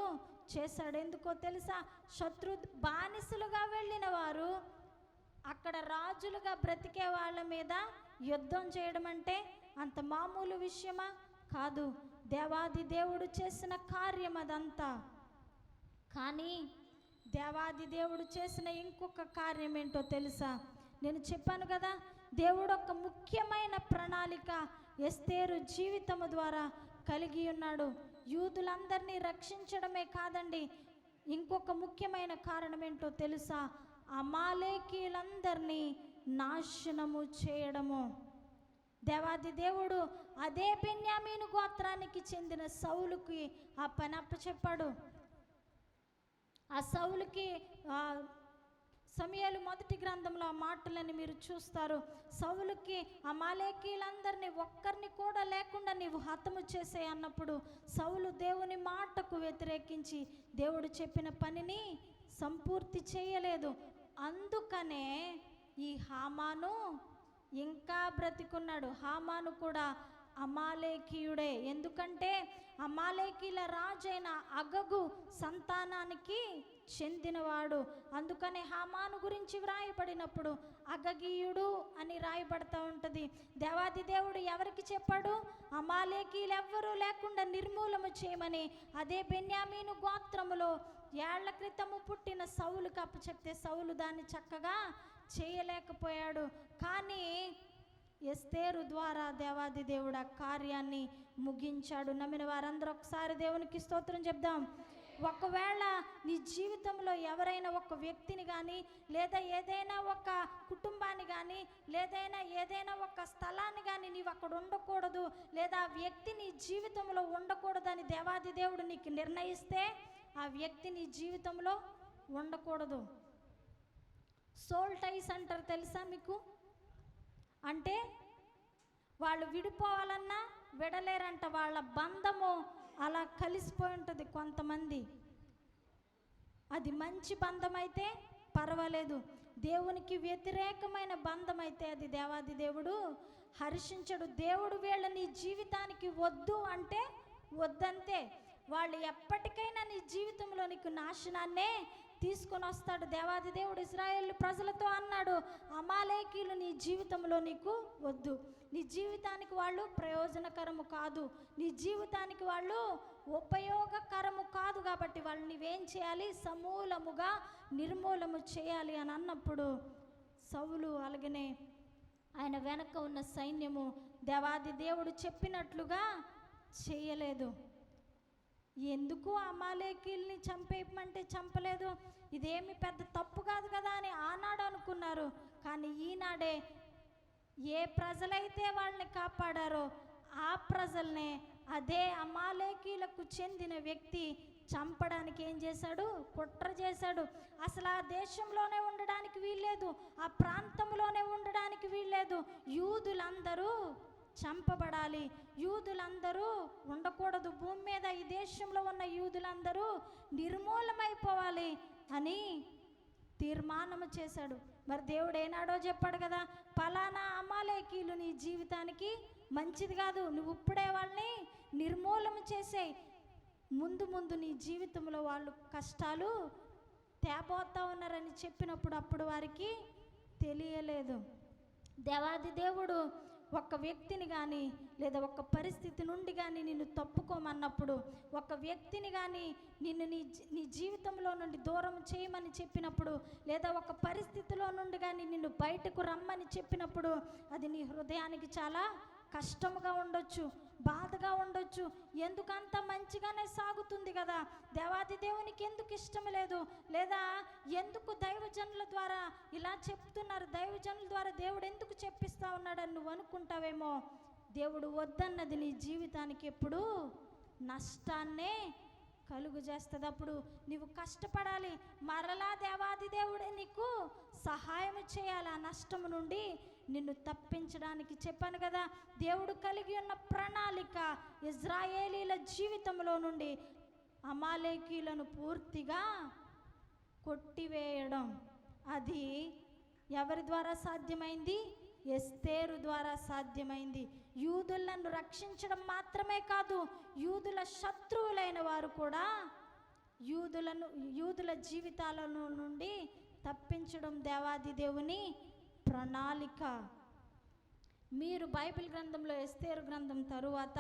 చేశాడు. ఎందుకో తెలుసా? శత్రు బానిసలుగా వెళ్ళిన వారు అక్కడ రాజులుగా బ్రతికే వాళ్ళ మీద యుద్ధం చేయడం అంటే అంత మామూలు విషయమా? కాదు. దేవాది దేవుడు చేసిన కార్యం అదంతా. కానీ దేవాది దేవుడు చేసిన ఇంకొక కార్యం ఏంటో తెలుసా? నేను చెప్పాను కదా, దేవుడు ఒక ముఖ్యమైన ప్రణాళిక ఎస్తేరు జీవితము ద్వారా కలిగి ఉన్నాడు. యూదులందరినీ రక్షించడమే కాదండి, ఇంకొక ముఖ్యమైన కారణం ఏంటో తెలుసా? అమాలేకీలందరినీ నాశనము చేయడము. దేవాది దేవుడు అదే బెన్యామీను గోత్రానికి చెందిన సౌలుకి ఆ పని అప్పచెప్పాడు. ఆ సౌలుకి సమూయేలు మొదటి గ్రంథంలో ఆ మాటలని మీరు చూస్తారు. సౌలుకి అమాలేకీలందరినీ ఒక్కరిని కూడా లేకుండా నీవు హతము చేసే అన్నప్పుడు సౌలు దేవుని మాటకు వ్యతిరేకించి దేవుడు చెప్పిన పనిని సంపూర్తి చేయలేదు. అందుకనే ఈ హామాను ఇంకా బ్రతికున్నాడు. హామాను కూడా అమాలేకీయుడే. ఎందుకంటే అమాలేకీల రాజైన అగగు సంతానానికి చెందినవాడు. అందుకనే హామాను గురించి వ్రాయబడినప్పుడు అగగీయుడు అని రాయబడతా ఉంటుంది. దేవాది దేవుడు ఎవరికి చెప్పాడు? అమాలేకీలు ఎవ్వరూ లేకుండా నిర్మూలన చేయమని. అదే బెన్యామీను గోత్రములో ఏళ్ల క్రితము పుట్టిన సౌలుకి అప్పచెప్తే సౌలు దాన్ని చక్కగా చేయలేకపోయాడు. కానీ ఎస్తేరు ద్వారా దేవాది దేవుడు ఆ కార్యాన్ని ముగించాడు. నమ్మిన వారందరూ ఒకసారి దేవునికి స్తోత్రం చెప్దాం. ఒకవేళ నీ జీవితంలో ఎవరైనా ఒక వ్యక్తిని కానీ, లేదా ఏదైనా ఒక కుటుంబాన్ని కానీ, ఏదైనా ఒక స్థలాన్ని కానీ నీవు అక్కడ ఉండకూడదు, లేదా ఆ వ్యక్తి నీ జీవితంలో ఉండకూడదని దేవాది దేవుడు నీకు నిర్ణయిస్తే ఆ వ్యక్తి నీ జీవితంలో ఉండకూడదు. సోల్ టైస్ అంటారు, తెలుసా మీకు? అంటే వాళ్ళు విడిపోవాలన్నా విడలేరంట. వాళ్ళ బంధము అలా కలిసిపోయి ఉంటుంది. కొంతమంది అది మంచి బంధం అయితే పర్వాలేదు, దేవునికి వ్యతిరేకమైన బంధం అయితే అది దేవాది దేవుడు హర్షించడు. దేవుడు వీళ్ళ నీ జీవితానికి వద్దు అంటే వద్దంతే. వాళ్ళు ఎప్పటికైనా నీ జీవితంలో నీకు నాశనాన్నే తీసుకొని వస్తాడు. దేవాది దేవుడు ఇశ్రాయేలు ప్రజలతో అన్నాడు, అమాలేకీలు నీ జీవితంలో నీకు వద్దు, నీ జీవితానికి వాళ్ళు ప్రయోజనకరము కాదు, నీ జీవితానికి వాళ్ళు ఉపయోగకరము కాదు, కాబట్టి వాళ్ళు నీవేం చేయాలి? సమూలముగా నిర్మూలము చేయాలి అని అన్నప్పుడు సౌలు అలాగనే ఆయన వెనక ఉన్న సైన్యము దేవాది దేవుడు చెప్పినట్లుగా చేయలేదు. ఎందుకు అమాలేకీల్ని చంపేయమంటే చంపలేదు, ఇదేమి పెద్ద తప్పు కాదు కదా అని ఆనాడు అనుకున్నారు. కానీ ఈనాడే ఏ ప్రజలైతే వాళ్ళని కాపాడారో ఆ ప్రజల్నే అదే అమాలేకీలకు చెందిన వ్యక్తి చంపడానికి ఏం చేశాడు? కుట్ర చేశాడు. అసలు ఆ దేశంలోనే ఉండడానికి వీల్లేదు, ఆ ప్రాంతంలోనే ఉండడానికి వీల్లేదు. యూదులందరూ చంపబడాలి, యూదులందరూ ఉండకూడదు భూమి మీద, ఈ దేశంలో ఉన్న యూదులందరూ నిర్మూలమైపోవాలి అని తీర్మానము చేశాడు. మరి దేవుడు ఏనాడో చెప్పాడు కదా, ఫలానా అమాలేకీలు నీ జీవితానికి మంచిది కాదు, నువ్వు ఇప్పుడే వాళ్ళని నిర్మూలన చేసేయి. ముందు ముందు నీ జీవితంలో వాళ్ళు కష్టాలు తేబోతా ఉన్నారని చెప్పినప్పుడు అప్పుడు వారికి తెలియలేదు. దేవాది దేవుడు ఒక వ్యక్తిని కానీ, లేదా ఒక పరిస్థితి నుండి కానీ నిన్ను తప్పుకోమన్నప్పుడు, ఒక వ్యక్తిని కానీ నిన్ను నీ జీవితంలో నుండి దూరం చేయమని చెప్పినప్పుడు, లేదా ఒక పరిస్థితిలో నుండి కానీ నిన్ను బయటకు రమ్మని చెప్పినప్పుడు, అది నీ హృదయానికి చాలా కష్టముగా ఉండొచ్చు, బాధగా ఉండొచ్చు. ఎందుకంత మంచిగానే సాగుతుంది కదా, దేవాది దేవునికి ఎందుకు ఇష్టం లేదు, లేదా ఎందుకు దైవజనుల ద్వారా ఇలా చెప్తున్నారు, దైవజనుల ద్వారా దేవుడు ఎందుకు చెప్పిస్తా ఉన్నాడని నువ్వు అనుకుంటావేమో. దేవుడు వద్దన్నది నీ జీవితానికి ఎప్పుడు నష్టాన్నే కలుగు చేస్తుంది. అప్పుడు నీవు కష్టపడాలి, మరలా దేవాది దేవుడే నీకు సహాయం చేయాలి ఆ నష్టము నుండి నిన్ను తప్పించడానికి. చెప్పాను కదా, దేవుడు కలిగి ఉన్న ప్రణాళిక ఇజ్రాయేలీల జీవితంలో నుండి అమాలేకీలను పూర్తిగా కొట్టివేయడం. అది ఎవరి ద్వారా సాధ్యమైంది? ఎస్తేరు ద్వారా సాధ్యమైంది. యూదులను రక్షించడం మాత్రమే కాదు, యూదుల శత్రువులైన వారు కూడా యూదుల జీవితాలను నుండి తప్పించడం దేవాది దేవుని ప్రణాళిక. మీరు బైబిల్ గ్రంథంలో ఎస్తేరు గ్రంథం తరువాత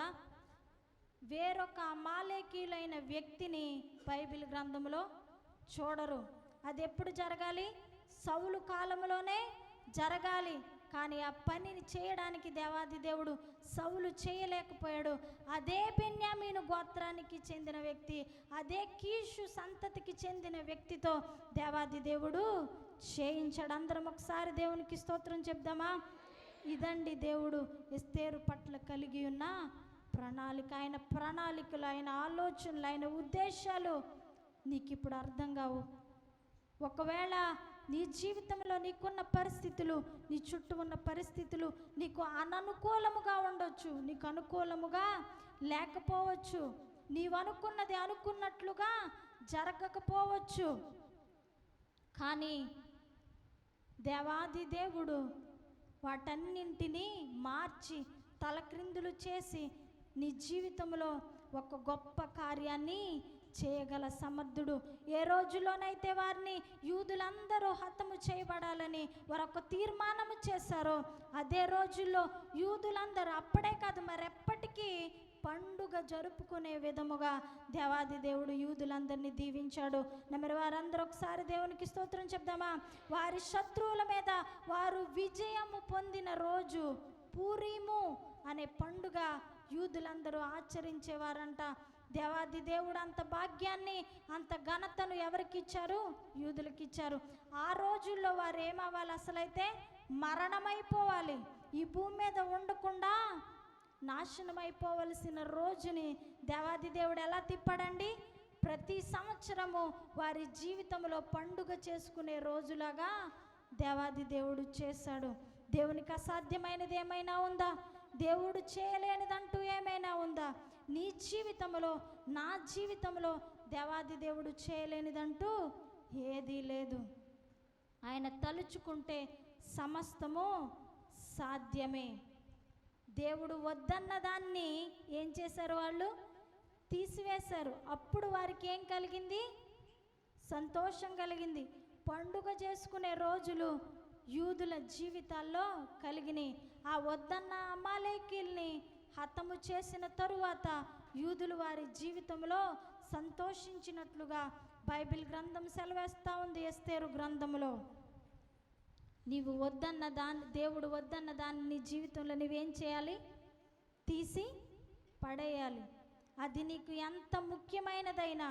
వేరొక అమాలేకీలైన వ్యక్తిని బైబిల్ గ్రంథంలో చూడరు. అది ఎప్పుడు జరగాలి? సౌలు కాలంలోనే జరగాలి. కానీ ఆ పనిని చేయడానికి దేవాది దేవుడు సౌలు చేయలేకపోయాడు. అదే బెన్యామీను గోత్రానికి చెందిన వ్యక్తి, అదే కీషు సంతతికి చెందిన వ్యక్తితో దేవాది దేవుడు చేయించాడు. అందరం ఒకసారి దేవునికి స్తోత్రం చెప్దామా? ఇదండి దేవుడు ఎస్తేరు పట్ల కలిగి ఉన్న ప్రణాళిక. ఆయన ప్రణాళికలు, ఆయన ఆలోచనలు, ఆయన ఉద్దేశాలు నీకు ఇప్పుడు అర్థం కావు. ఒకవేళ నీ జీవితంలో నీకున్న పరిస్థితులు, నీ చుట్టూ ఉన్న పరిస్థితులు నీకు అననుకూలముగా ఉండొచ్చు, నీకు అనుకూలముగా లేకపోవచ్చు, నీవు అనుకున్నది అనుకున్నట్లుగా జరగకపోవచ్చు. కానీ దేవాది దేవుడు వాటన్నింటినీ మార్చి తలక్రిందులు చేసి నీ జీవితంలో ఒక గొప్ప కార్యాన్ని చేయగల సమర్థుడు. ఏ రోజులోనైతే వారిని యూదులందరూ హతము చేయబడాలని వారు ఒక తీర్మానము చేశారో, అదే రోజుల్లో యూదులందరూ అప్పుడే కాదు మరెప్పటికీ పండుగ జరుపుకునే విధముగా దేవాది దేవుడు యూదులందరినీ దీవించాడు. మరి వారందరూ ఒకసారి దేవునికి స్తోత్రం చెప్దామా? వారి శత్రువుల మీద వారు విజయము పొందిన రోజు పూరీము అనే పండుగ యూదులందరూ ఆచరించేవారంట. దేవాది దేవుడు అంత భాగ్యాన్ని, అంత ఘనతను ఎవరికి ఇచ్చారు? యూదులకి ఇచ్చారు. ఆ రోజుల్లో వారు ఏమవ్వాలి? అసలైతే మరణమైపోవాలి, ఈ భూమి మీద ఉండకుండా నాశనమైపోవలసిన రోజుని దేవాది దేవుడు ఎలా తిప్పాడండి? ప్రతి సంవత్సరము వారి జీవితంలో పండుగ చేసుకునే రోజులాగా దేవాది దేవుడు చేశాడు. దేవునికి అసాధ్యమైనది ఏమైనా ఉందా? దేవుడు చేయలేనిదంటూ ఏమైనా ఉందా? నీ జీవితంలో, నా జీవితంలో దేవాది దేవుడు చేయలేనిదంటూ ఏదీ లేదు. ఆయన తలుచుకుంటే సమస్తము సాధ్యమే. దేవుడు వద్దన్న దాన్ని ఏం చేశారు? వాళ్ళు తీసివేశారు. అప్పుడు వారికి ఏం కలిగింది? సంతోషం కలిగింది. పండుగ చేసుకునే రోజులు యూదుల జీవితాల్లో కలిగినాయి. ఆ వద్దన్న అమాలేకీల్ని హతము చేసిన తరువాత యూదులు వారి జీవితంలో సంతోషించినట్లుగా బైబిల్ గ్రంథం సెలవేస్తూ ఉంది. ఎస్తేరు గ్రంథంలో నీవు వద్దన్న దాన్ని, దేవుడు వద్దన్న దాన్ని నీ జీవితంలో నువ్వేం చేయాలి? తీసి పడేయాలి. అది నీకు ఎంత ముఖ్యమైనదైనా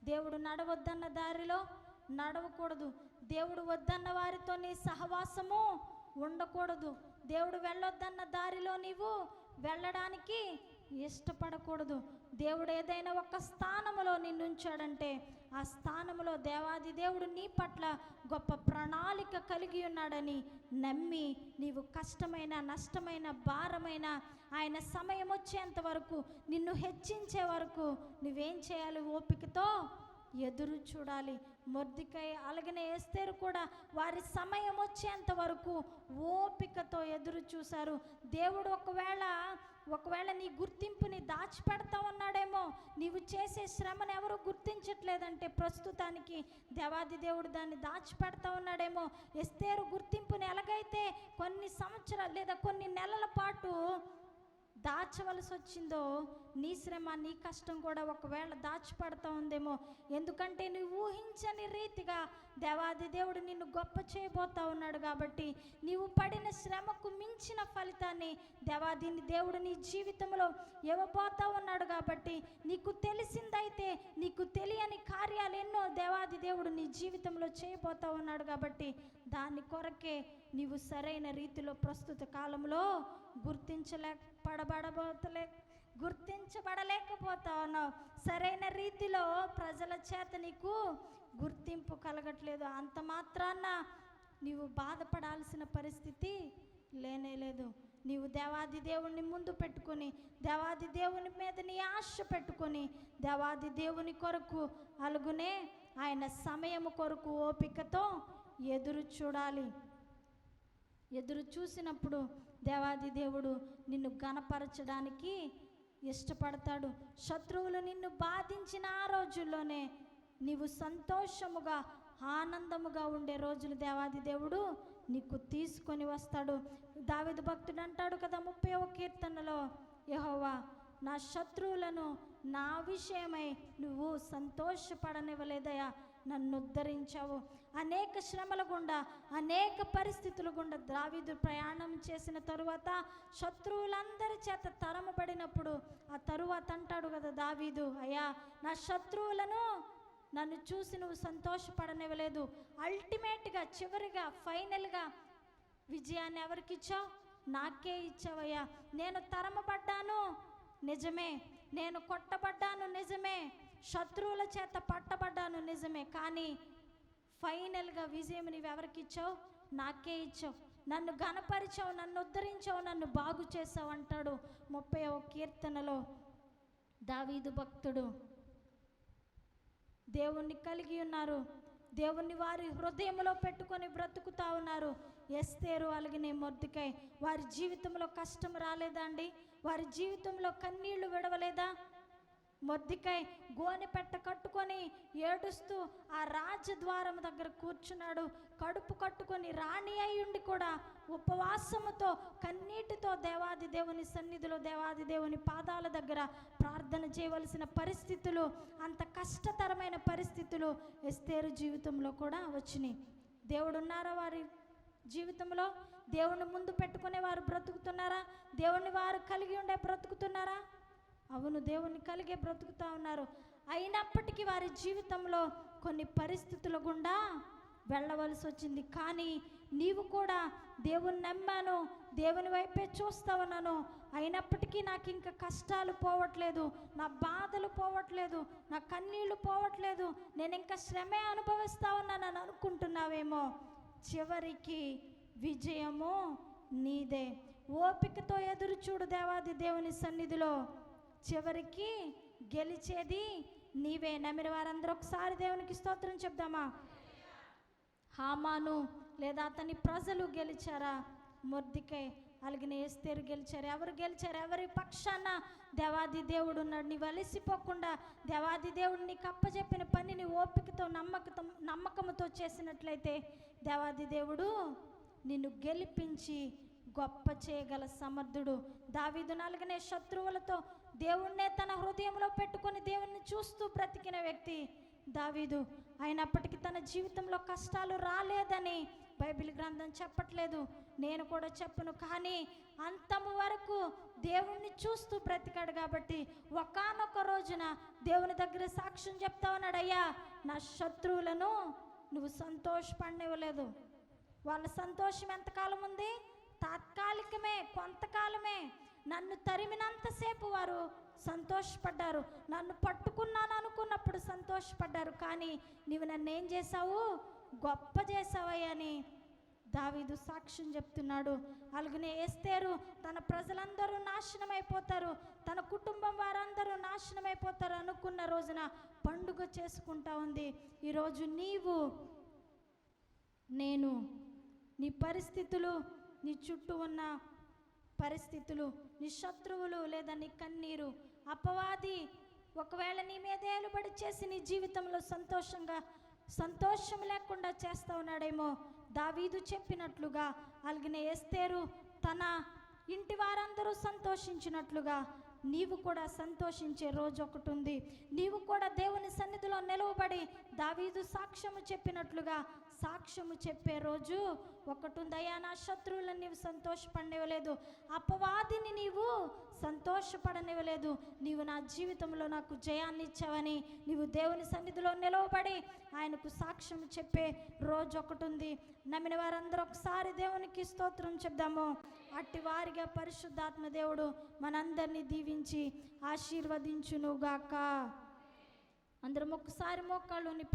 దేవుడు నడవద్దన్న దారిలో నడవకూడదు. దేవుడు వద్దన్న వారితో నీ సహవాసము ఉండకూడదు. దేవుడు వెళ్ళొద్దన్న దారిలో నీవు వెళ్ళడానికి ఇష్టపడకూడదు. దేవుడు ఏదైనా ఒక స్థానంలో నిన్ను ఉంచాడంటే ఆ స్థానంలో దేవాది దేవుడు నీ పట్ల గొప్ప ప్రణాళిక కలిగి ఉన్నాడని నమ్మి నీవు కష్టమైన, నష్టమైన, భారమైన ఆయన సమయం వచ్చేంత వరకు, నిన్ను హెచ్చించే వరకు నువ్వేం చేయాలి? ఓపికతో ఎదురు చూడాలి. మొర్దెకై అలాగనే ఎస్తేరు కూడా వారి సమయం వచ్చేంత వరకు ఓపికతో ఎదురు చూశారు. దేవుడు ఒకవేళ నీ గుర్తింపుని దాచిపెడతా ఉన్నాడేమో, నీవు చేసే శ్రమను ఎవరు గుర్తించట్లేదంటే ప్రస్తుతానికి దేవాది దేవుడు దాన్ని దాచిపెడతా ఉన్నాడేమో. ఎస్తేరు గుర్తింపుని ఎలాగైతే కొన్ని సంవత్సరాలు లేదా కొన్ని నెలల పాటు దాచవలసి వచ్చిందో, నీ శ్రమ, నీ కష్టం కూడా ఒకవేళ దాచిపడతా ఉందేమో. ఎందుకంటే నువ్వు ఊహించని రీతిగా దేవాది దేవుడు నిన్ను గొప్ప చేయబోతా ఉన్నాడు కాబట్టి, నీవు పడిన శ్రమకు మించిన ఫలితాన్ని దేవాది దేవుడు నీ జీవితంలో ఇవ్వబోతా ఉన్నాడు కాబట్టి, నీకు తెలిసిందైతే నీకు తెలియని కార్యాలు ఎన్నో దేవాది దేవుడు నీ జీవితంలో చేయబోతా ఉన్నాడు కాబట్టి, దాని కొరకే నీవు సరైన రీతిలో ప్రస్తుత కాలంలో గుర్తించబడలేకపోతా ఉన్నావు. సరైన రీతిలో ప్రజల చేత నీకు గుర్తింపు కలగట్లేదు. అంత మాత్రాన నీవు బాధపడాల్సిన పరిస్థితి లేనేలేదు. నీవు దేవాది దేవుని ముందు పెట్టుకొని, దేవాది దేవుని మీద నీ ఆశ పెట్టుకొని, దేవాది దేవుని కొరకు అలుగునే ఆయన సమయము కొరకు ఓపికతో ఎదురు చూడాలి. ఎదురు చూసినప్పుడు దేవాది దేవుడు నిన్ను ఘనపరచడానికి ఇష్టపడతాడు. శత్రువులు నిన్ను బాధించిన ఆ రోజుల్లోనే నీవు సంతోషముగా, ఆనందముగా ఉండే రోజులు దేవాది దేవుడు నీకు తీసుకొని వస్తాడు. దావీదు భక్తుడు అంటాడు కదా 30వ కీర్తనలో, యెహోవా నా శత్రువులను నా విషయమై నువ్వు సంతోషపడనివ్వలేదయా, నన్ను ఉద్ధరించావు. అనేక శ్రమల గుండా, అనేక పరిస్థితుల గుండా దావీదు ప్రయాణం చేసిన తరువాత శత్రువులందరి చేత తరమబడినప్పుడు ఆ తరువాత అంటాడు కదా దావీదు, అయ్యా నా శత్రువులను నన్ను చూసి నువ్వు సంతోషపడనివ్వలేదు. అల్టిమేట్గా, చివరిగా, ఫైనల్గా విజయాన్ని ఎవరికి ఇచ్చావు? నాకే ఇచ్చావయ్యా. నేను తరమబడ్డాను నిజమే, నేను కొట్టబడ్డాను నిజమే, శత్రువుల చేత పట్టబడ్డాను నిజమే, కానీ ఫైనల్గా విజయం నీవు ఎవరికి ఇచ్చావు? నాకే ఇచ్చావు. నన్ను ఘనపరిచావు, నన్ను ఉద్ధరించావు, నన్ను బాగు చేసావు అంటాడు 30వ కీర్తనలో దావీదు భక్తుడు. దేవుణ్ణి కలిగి ఉన్నారు, దేవుణ్ణి వారి హృదయంలో పెట్టుకొని బ్రతుకుతా ఉన్నారు. ఎస్తేరు అలాగనే మొర్దెకై వారి జీవితంలో కష్టం రాలేదా అండి? వారి జీవితంలో కన్నీళ్లు విడవలేదా? మొర్దెకై గోనె పెట్ట కట్టుకొని ఏడుస్తూ ఆ రాజద్వారం దగ్గర కూర్చున్నాడు. కడుపు కట్టుకొని రాణి అయ్యుండి కూడా ఉపవాసముతో, కన్నీటితో దేవాది దేవుని సన్నిధిలో, దేవాది దేవుని పాదాల దగ్గర ప్రార్థన చేయవలసిన పరిస్థితులు, అంత కష్టతరమైన పరిస్థితులు ఎస్తేరు జీవితంలో కూడా వచ్చినాయి. దేవుడు ఉన్నారా వారి జీవితంలో? దేవుని ముందు పెట్టుకునే వారు బ్రతుకుతున్నారా? దేవుని వారు కలిగి ఉండే బ్రతుకుతున్నారా? అవును, దేవుని కలిగే బ్రతుకుతూ ఉన్నారు. అయినప్పటికీ వారి జీవితంలో కొన్ని పరిస్థితుల గుండా వెళ్ళవలసి వచ్చింది. కానీ నీవు కూడా దేవుని నమ్మాను, దేవుని వైపే చూస్తా ఉన్నాను, అయినప్పటికీ నాకు ఇంకా కష్టాలు పోవట్లేదు, నా బాధలు పోవట్లేదు, నా కన్నీళ్లు పోవట్లేదు, నేను ఇంకా శ్రమే అనుభవిస్తా ఉన్నానని అనుకుంటున్నావేమో, చివరికి విజయము నీదే. ఓపికతో ఎదురు చూడు దేవాది దేవుని సన్నిధిలో, చివరికి గెలిచేది నీవే. నమ్మిన వారందరూ ఒకసారి దేవునికి స్తోత్రం చెప్దామా? హామాను లేదా అతని ప్రజలు గెలిచారా? మొర్దెకై అలాగే ఎస్తేరు గెలిచారు. ఎవరు గెలిచారు? ఎవరి పక్షాన? దేవాది దేవుడు ఉన్నాడు. నీవు అలసిపోకుండా దేవాది దేవుడు నీకు అప్పచెప్పిన పనిని ఓపికతో నమ్మకంతో చేసినట్లయితే దేవాది దేవుడు నిన్ను గెలిపించి గొప్ప చేయగల సమర్థుడు. దావీదు నలుగునే శత్రువులతో దేవుణ్ణే తన హృదయంలో పెట్టుకొని దేవుణ్ణి చూస్తూ బ్రతికిన వ్యక్తి దావీదు. అయినప్పటికీ తన జీవితంలో కష్టాలు రాలేదని బైబిల్ గ్రంథం చెప్పట్లేదు, నేను కూడా చెప్పను. కానీ అంతము వరకు దేవుణ్ణి చూస్తూ బ్రతికాడు కాబట్టి ఒకానొక రోజున దేవుని దగ్గర సాక్ష్యం చెప్తా ఉన్నాడు, అయ్యా నా శత్రువులను నువ్వు సంతోషపడనివ్వలేదు. వాళ్ళ సంతోషం ఎంతకాలం ఉంది? తాత్కాలికమే, కొంతకాలమే. నన్ను తరిమినంతసేపు వారు సంతోషపడ్డారు, నన్ను పట్టుకున్నాను అనుకున్నప్పుడు సంతోషపడ్డారు, కానీ నీవు నన్ను ఏం చేశావు? గొప్ప చేసావయ్యని దావీదు సాక్ష్యం చెప్తున్నాడు. అలాగనే ఎస్తేరు తన ప్రజలందరూ నాశనం అయిపోతారు, తన కుటుంబం వారందరూ నాశనం అయిపోతారు అనుకున్న రోజున పండుగ చేసుకుంటా ఉంది. ఈరోజు నీవు నేను నీ పరిస్థితులు, నీ చుట్టూ ఉన్న పరిస్థితులు, నీ శత్రువులు లేదా నీ కన్నీరు, అపవాది ఒకవేళ నీ మీద ఏలుబడి చేసి నీ జీవితంలో సంతోషం లేకుండా చేస్తా ఉన్నాడేమో. దావీదు చెప్పినట్లుగా అలాగనే ఎస్తేరు తన ఇంటి వారందరూ సంతోషించినట్లుగా నీవు కూడా సంతోషించే రోజు ఒకటి ఉంది. నీవు కూడా దేవుని సన్నిధిలో నిలవబడి దావీదు సాక్ష్యము చెప్పినట్లుగా సాక్ష్యము చెప్పే రోజు ఒకటి ఉంది. అయ్యా నా శత్రువులను నీవు సంతోషపడనివ్వలేదు, అపవాదిని నీవు సంతోషపడనివ్వలేదు, నీవు నా జీవితంలో నాకు జయాన్ని ఇచ్చావని నీవు దేవుని సన్నిధిలో నిలవబడి ఆయనకు సాక్ష్యం చెప్పే రోజు ఒకటి ఉంది. నమ్మిన వారందరూ ఒకసారి దేవునికి స్తోత్రం చెప్దాము. అట్టి వారిగా పరిశుద్ధాత్మ దేవుడు మనందరినీ దీవించి ఆశీర్వదించునుగాక. అందరం ఒకసారి మోకాళ్ళుని